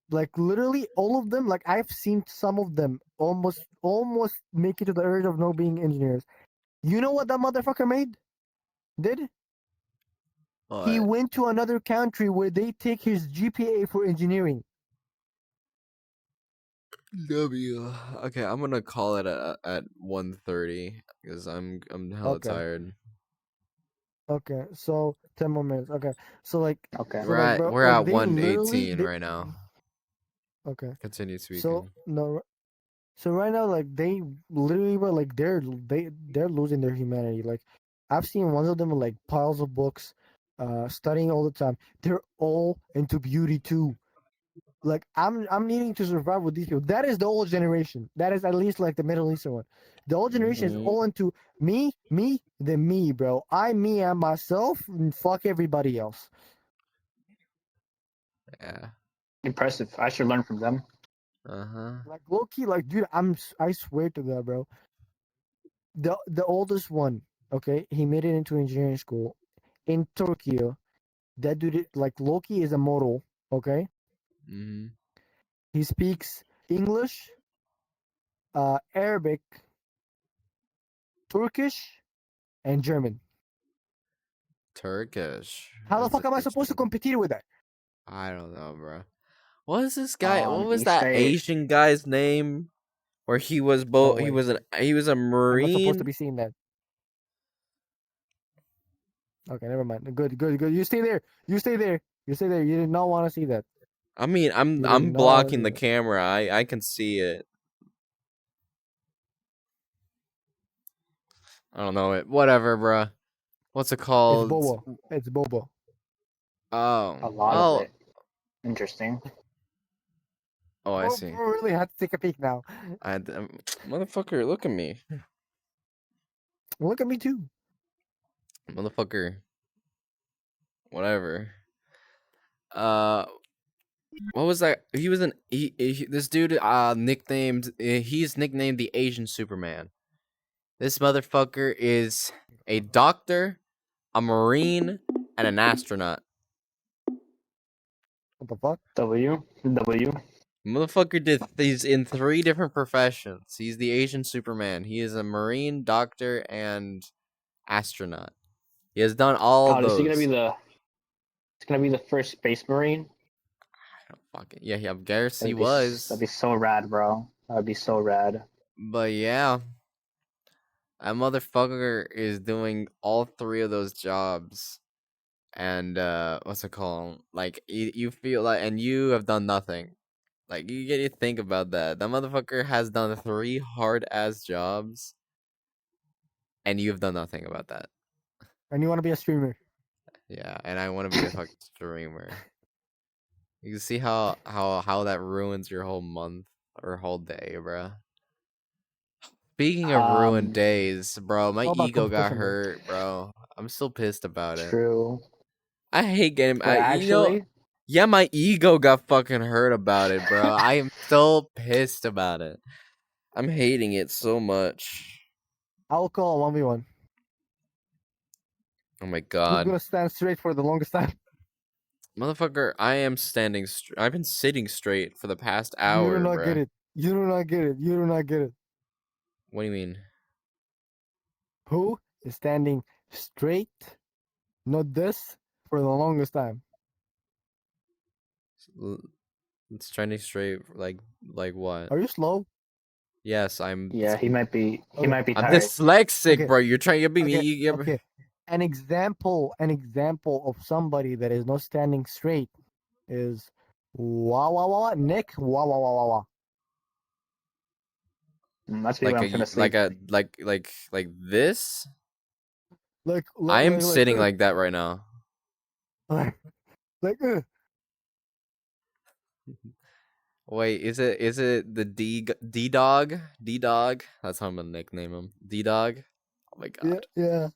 S1: like literally all of them. Like I've seen some of them almost make it to the urge of no being engineers. You know what that motherfucker did? He
S2: What?
S1: went to another country where they take his GPA for engineering.
S2: W. Okay, I'm gonna call it at 1:30 because I'm hella
S1: Okay.
S2: tired.
S1: Okay, so 10 more minutes. Okay, so like,
S4: Okay.
S1: so
S2: We're
S1: like,
S2: at
S1: bro,
S2: we're
S1: like
S2: at
S1: they literally
S2: 118 right now.
S1: Okay,
S2: Continue speaking.
S1: so no, so right now, like they literally, bro, like they're losing their humanity. Like I've seen ones of them with like piles of books, studying all the time. They're all into beauty too. Like I'm needing to survive with these people. That is the old generation. That is at least like the Middle Eastern one. The old generation is
S2: Mhm.
S1: all into me, then me, bro. Me, and myself, and fuck everybody else.
S2: Yeah.
S4: Impressive. I should learn from them.
S1: Like low key, like dude, I swear to God, bro. The oldest one, okay, he made it into engineering school in Turkey. That dude, like Loki, is a model. Okay,
S2: Mhm.
S1: he speaks English, Arabic, Turkish, and German.
S2: Turkish.
S1: How the
S2: That's
S1: fuck am I supposed to
S2: interesting.
S1: compete with that?
S2: I don't know, bro. What is this guy? What was
S4: You
S2: that
S4: say
S2: Asian guy's name? Where he was
S1: Oh
S2: both? He
S1: wait,
S2: was a
S1: I'm not supposed to
S2: marine.
S1: be seeing that. Okay, never mind. Good. You stay there. You stay there. You stay there. You did not want to see that.
S2: I mean,
S1: You did
S2: I'm
S1: not want to
S2: blocking
S1: see
S2: the
S1: that.
S2: camera. I can see it. I don't know it. Whatever, bruh. What's it
S1: It's
S2: called?
S1: Bobo. It's Bobo.
S2: Oh,
S4: A lot of
S2: well.
S4: it. Interesting.
S2: Oh, I
S1: We
S2: see.
S1: really have to take a peek now.
S2: Motherfucker, look at me.
S1: Look at me too.
S2: Motherfucker. Whatever. Uh, what was that? He was this dude. Nicknamed. He's nicknamed the Asian Superman. This motherfucker is a doctor, a marine, and an astronaut.
S1: What the fuck?
S4: W.
S2: Motherfucker he's in 3 different professions. He's the Asian Superman. He is a marine, doctor, and astronaut. He has done all
S4: God, is he gonna
S2: those.
S4: be the? It's gonna be the first space marine.
S2: Fucking yeah, I guess he
S4: That'd be,
S2: was.
S4: that'd be so rad, bro. That'd be so rad.
S2: But yeah, that motherfucker is doing all 3 of those jobs. And what's it called? Like you feel like, and you have done nothing. Like you get to think about that. That motherfucker has done 3 hard ass jobs, and you have done nothing about that.
S1: And you want to be a streamer?
S2: Yeah, and I want to be a fucking streamer. You see how that ruins your whole month or whole day, bro. Speaking of ruined days, bro, my
S1: All about
S2: ego got
S1: competition, bro.
S2: hurt, bro. I'm still pissed about it.
S4: True.
S2: I hate getting.
S4: But actually,
S2: Yeah, my ego got fucking hurt about it, bro. I am so pissed about it. I'm hating it so much.
S1: I'll call 1v1.
S2: Oh my
S1: Who's
S2: god.
S1: gonna stand straight for the longest time?
S2: Motherfucker, I am standing straight. I've been sitting straight for the past
S1: You do
S2: hour,
S1: not
S2: bro.
S1: get it. You do not get it. You do not get it.
S2: What do you mean?
S1: Who is standing straight, not this, for the longest time?
S2: It's trending straight, like what?
S1: Are you slow?
S2: Yes, I'm.
S4: yeah, he might be. He
S1: Okay.
S4: might be
S2: I'm
S4: tired.
S2: dyslexic,
S1: Okay.
S2: bro. You're trying to be
S1: Okay.
S2: me.
S1: Okay. An example of somebody that is not standing straight is Nick Wah.
S4: That's what I'm trying to say.
S2: Like this.
S1: Like
S2: I am sitting like that right now.
S1: like
S2: Wait, is it the D dog? D dog? That's how I'm gonna nickname him. D dog. Oh my god.
S1: yeah.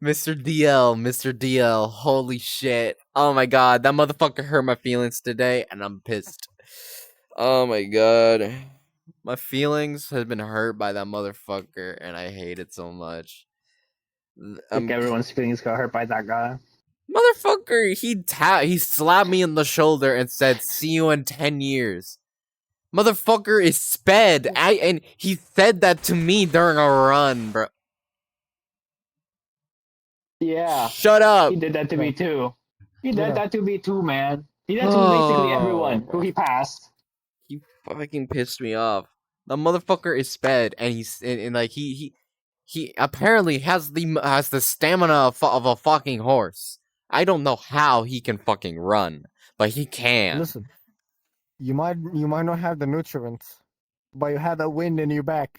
S2: Mr. DL. Holy shit. Oh my god, that motherfucker hurt my feelings today, and I'm pissed. Oh my god. My feelings have been hurt by that motherfucker, and I hate it so much.
S4: I think everyone's feelings got hurt by that guy.
S2: Motherfucker, he slapped me in the shoulder and said, "See you in 10 years." Motherfucker is sped. And he said that to me during a run, bro.
S4: Yeah.
S2: Shut up.
S4: He did that to me too. He did
S1: Yeah.
S4: that to me too, man. He did that to basically everyone who he passed.
S2: He fucking pissed me off. The motherfucker is sped, and he's and like he apparently has the stamina of a fucking horse. I don't know how he can fucking run, but he can.
S1: Listen, you might not have the nutrients, but you have the wind in your back.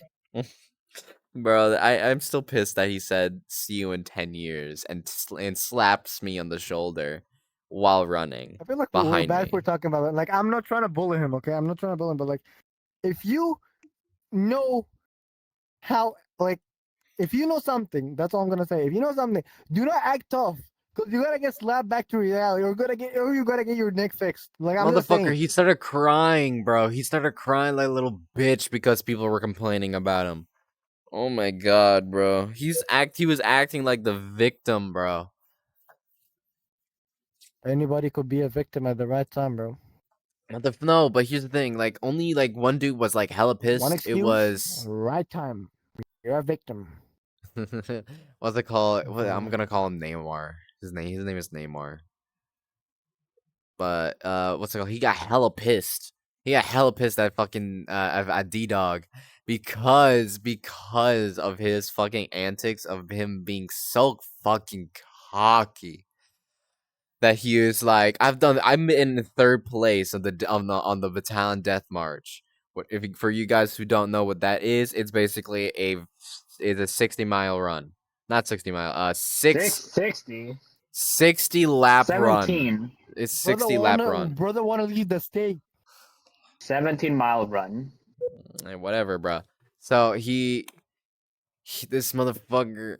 S2: Bro, I'm still pissed that he said "see you in 10 years" and slaps me on the shoulder while running
S1: I feel like we're
S2: behind
S1: bad
S2: me.
S1: for talking about it. Like, I'm not trying to bully him, okay? I'm not trying to bully him, but like, if you know how, like, if you know something, that's all I'm gonna say. If you know something, do not act tough, cause you gotta get slapped back to reality, or you gotta get your neck fixed. Like, I'm just
S2: Motherfucker,
S1: saying.
S2: he started crying, bro. He started crying like a little bitch because people were complaining about him. Oh my god, bro. He was acting like the victim, bro.
S1: Anybody could be a victim at the right time, bro.
S2: No, but here's the thing. Like, only like one dude was like hella pissed.
S1: One excuse,
S2: It was
S1: right time. You're a victim.
S2: what's it called? I'm gonna call him Neymar. His name is Neymar. But what's it called? He got hella pissed. He got hella pissed at fucking at D Dog because of his fucking antics of him being so fucking cocky. That he was like, I'm in 3rd place on the battalion death march. For you guys who don't know what that is, it's basically a is a 60-mile run. Not 60-mile.
S4: 660.
S2: 60 lap run.
S4: 17.
S2: It's 60 lap run.
S1: Brother wanna leave the state.
S4: 17-mile run.
S2: Whatever, bro. So this motherfucker,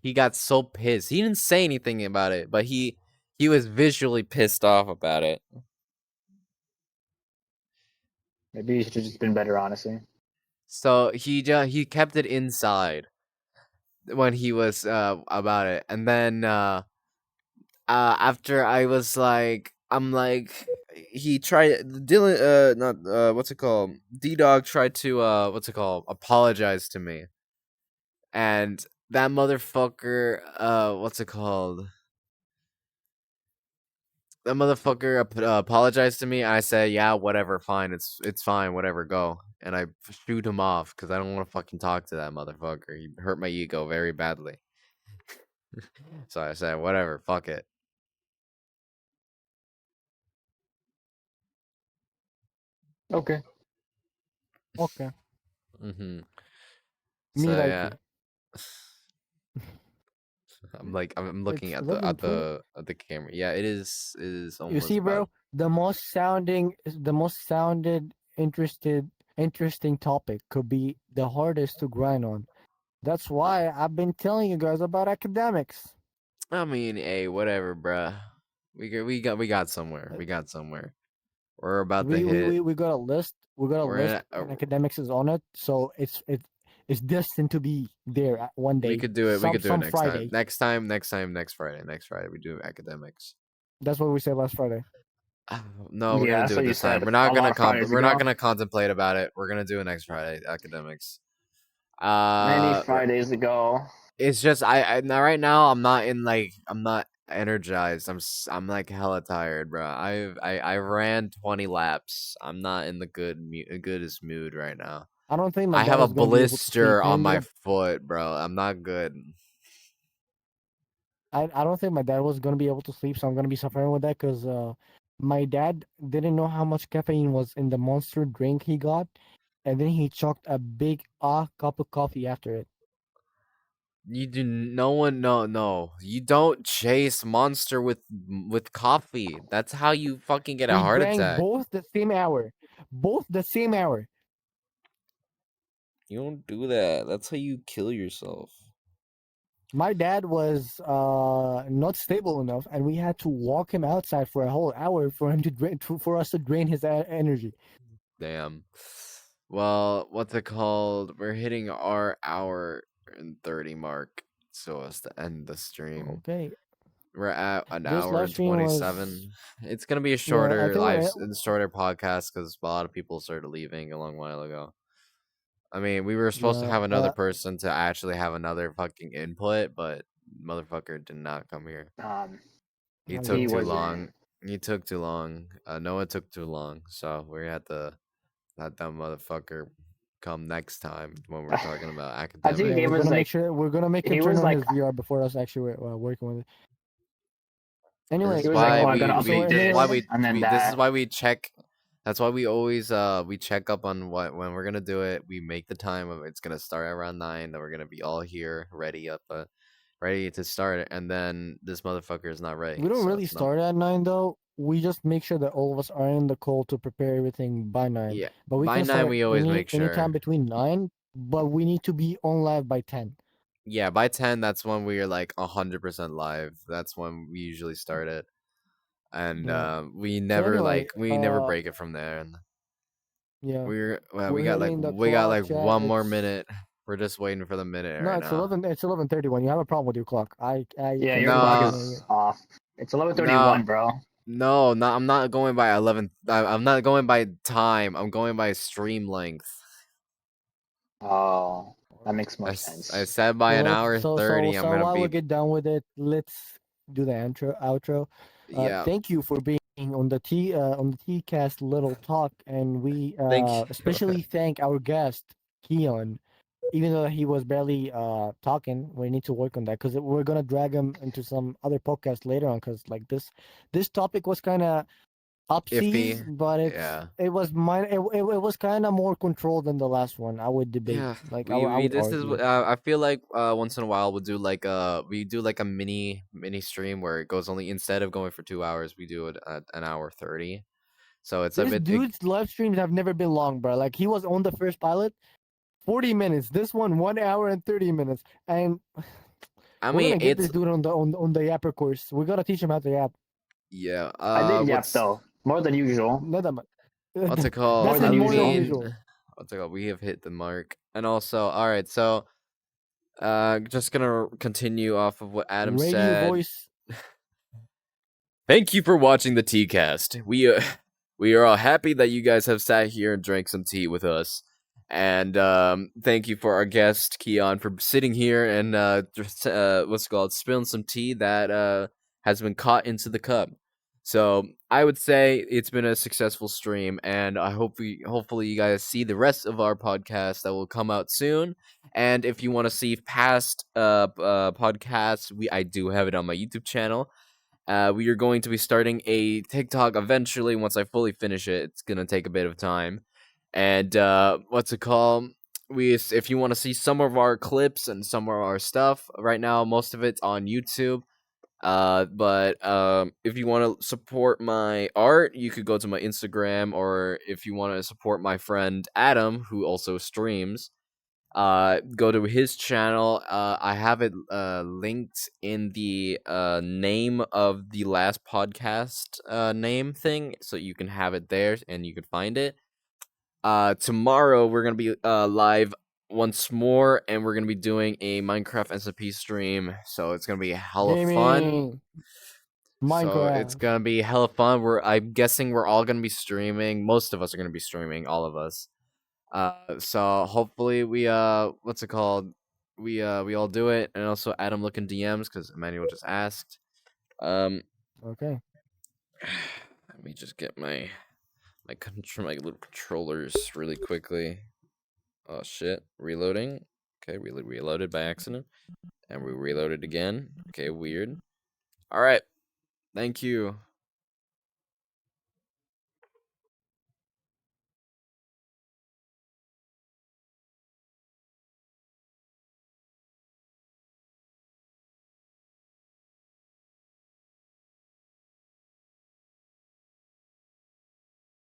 S2: he got so pissed. He didn't say anything about it, but he was visually pissed off about it.
S4: Maybe you should have just been better, honestly.
S2: So he kept it inside when he was about it, and then after I was like, I'm like, he tried Dylan not what's it called? D-Dog tried to apologize to me. And that motherfucker what's it called? That motherfucker apologized to me. And I said, "Yeah, whatever, fine. It's fine, whatever, go." And I shoot him off cuz I don't want to fucking talk to that motherfucker. He hurt my ego very badly. So I said, "Whatever, fuck it."
S4: Okay.
S1: Okay.
S2: Mhm.
S1: Me
S2: So
S1: like
S2: yeah.
S1: you.
S2: I'm looking
S1: It's
S2: at
S1: 11:20.
S2: the camera. Yeah, it is
S1: You
S2: almost
S1: see, bro,
S2: about.
S1: the most sounded interesting topic could be the hardest to grind on. That's why I've been telling you guys about academics.
S2: I mean, hey, whatever, bruh. We got somewhere. We got somewhere. We're about to hit.
S1: We got a list. We got a
S2: We're in.
S1: list, and academics is on it. So it's destined to be there one
S2: We
S1: day.
S2: could do it. We could do it
S1: Some
S2: next time.
S1: Friday.
S2: Next time. Next Friday. Next Friday we do academics.
S1: That's what we said last Friday.
S2: No, we're
S4: Yeah,
S2: gonna
S4: that's
S2: do
S4: what
S2: it
S4: you
S2: this time.
S4: said a lot of Fridays
S2: We're not
S4: ago.
S2: gonna contemplate about it. We're gonna do it next Friday. Academics.
S4: Many
S2: Uh,
S4: Fridays ago.
S2: it's just I now right now I'm not energized. I'm like hella tired, bro. I ran 20 laps. I'm not in the goodest mood right now.
S1: I don't think my
S2: I
S1: dad
S2: have a
S1: was gonna be able to sleep.
S2: blister
S1: Me
S2: on
S1: and
S2: my
S1: Mira,
S2: foot, bro. I'm not good.
S1: I don't think my dad was gonna be able to sleep, so I'm gonna be suffering with that because my dad didn't know how much caffeine was in the monster drink he got, and then he chucked a big cup of coffee after it.
S2: You do no one no. You don't chase monster with coffee. That's how you fucking get a
S1: We
S2: heart
S1: drank
S2: attack.
S1: both the same hour.
S2: You don't do that. That's how you kill yourself.
S1: My dad was not stable enough, and we had to walk him outside for a whole hour for him to for us to drain his energy.
S2: Damn. Well, what's it called? We're hitting our hour and 30 mark, so as to end the stream.
S1: Okay,
S2: We're at an
S1: this
S2: hour
S1: live
S2: and
S1: stream was
S2: 27. It's gonna be a
S1: yeah. I
S2: shorter
S1: think
S2: shorter podcast because a lot of people started leaving a long while ago. I mean, we were supposed to
S1: yeah.
S2: have another person to actually have another fucking input, but motherfucker did not come here. He
S1: I
S2: took
S4: He
S1: know.
S2: too
S4: wasn't.
S2: long. He took too long. Noah took too long, so we had to let that motherfucker come next time when we're talking about
S4: I think
S1: Yeah,
S2: academic.
S4: he was like,
S1: we're gonna make him
S4: he
S1: turn
S4: was
S1: on
S4: like,
S1: his VR before us actually working with it.
S2: This
S1: Anyway,
S4: he
S2: is
S4: was like,
S2: why
S4: oh, I'm gonna
S1: so
S4: update
S2: this is why
S4: this and then
S2: this is
S4: that.
S2: why we check. That's why we always we check up on what when we're gonna do it. We make the time of it's gonna start around 9. Then we're gonna be all here ready to start it. And then this motherfucker is not ready.
S1: we don't
S2: So
S1: really
S2: it's not.
S1: start at 9 though. We just make sure that all of us are in the call to prepare everything by 9.
S2: Yeah,
S1: But we
S2: by
S1: can
S2: 9
S1: start
S2: we always make
S1: any time
S2: sure.
S1: between 9. But we need to be on live by 10.
S2: Yeah, by 10 that's when we are like 100% live. That's when we usually start it. And
S1: Yeah.
S2: we
S1: So
S2: never
S1: anyway,
S2: we never break it from there. And
S1: yeah,
S2: we
S1: we're
S2: got
S1: hitting the
S2: we got
S1: clock,
S2: like
S1: chat.
S2: one more
S1: It's
S2: minute. We're just waiting for the minute
S1: no,
S2: right
S1: it's
S2: now.
S1: 11. It's 11:31. You have a problem with your clock. I
S4: Yeah, your
S1: completely
S4: clock
S2: No,
S1: understand
S4: is
S1: you.
S4: off. It's 11:31,
S2: no,
S4: bro.
S2: no, no. I'm not going by 11. I'm not going by time. I'm going by stream length.
S4: Oh, that makes
S2: I,
S4: more
S2: I
S4: sense.
S2: said by
S1: So
S2: an
S1: let's
S2: hour 30. I'm
S1: so
S2: gonna
S1: while we
S2: be.
S1: get done with it, let's do the outro.
S2: Yeah.
S1: Thank you for being on the TCast little talk, and we
S2: Thank you.
S1: especially thank our guest Keon, even though he was barely talking. We need to work on that because we're gonna drag him into some other podcast later on. Because like this topic was kind of upsies,
S2: iffy.
S1: but
S2: Yeah.
S1: it was mine. It was kind of more controlled than the last one. I would debate.
S2: Yeah,
S1: Like I
S2: we
S1: would
S2: this is
S1: argue.
S2: I feel like once in a while we do like a mini stream where it goes only, instead of going for 2 hours, we do it at an hour 30. So it's a
S1: This
S2: bit
S1: dude's live streams have never been long, bro. Like he was on the first pilot, 40 minutes. This one, 1 hour and 30 minutes. And
S2: I
S1: we're
S2: mean
S1: gonna get this
S2: it's
S1: dude on the yapper course. We gotta teach him how to yap.
S2: yeah,
S4: I did yap
S2: what's
S4: though, more than usual.
S1: Not that much.
S2: what's it
S4: More
S2: called?
S1: That's
S2: I
S1: it.
S4: than
S1: More than
S4: usual.
S2: mean,
S1: usual.
S2: what's it called? We have hit the mark. And also, all right, so just gonna continue off of what Adam
S1: Reggae
S2: said.
S1: voice.
S2: Thank you for watching the TEACAST. We are all happy that you guys have sat here and drank some tea with us. And thank you for our guest Keon for sitting here and what's it called, spilling some tea that has been caught into the cup. So I would say it's been a successful stream, and I hope hopefully you guys see the rest of our podcast that will come out soon. And if you want to see past podcasts, I do have it on my YouTube channel. We are going to be starting a TikTok eventually once I fully finish it. It's gonna take a bit of time. And what's it called? If you want to see some of our clips and some of our stuff, right now most of it's on YouTube. But if you want to support my art, you could go to my Instagram, or if you want to support my friend Adam, who also streams, go to his channel. I have it linked in the name of the last podcast name thing, so you can have it there and you can find it. Tomorrow we're gonna be live once more, and we're gonna be doing a Minecraft SMP stream, so it's gonna be hella fun.
S1: Gaming.
S2: So it's
S1: Minecraft.
S2: gonna be hella fun. I'm guessing we're all gonna be streaming. Most of us are gonna be streaming, all of us. So hopefully we what's it called? We all do it, and also Adam look in DMs because Emmanuel just asked.
S1: Okay.
S2: Let me just get my little controllers really quickly. Oh shit, reloading. Okay, we reloaded by accident, and we reloaded again. Okay, weird. All right, thank you.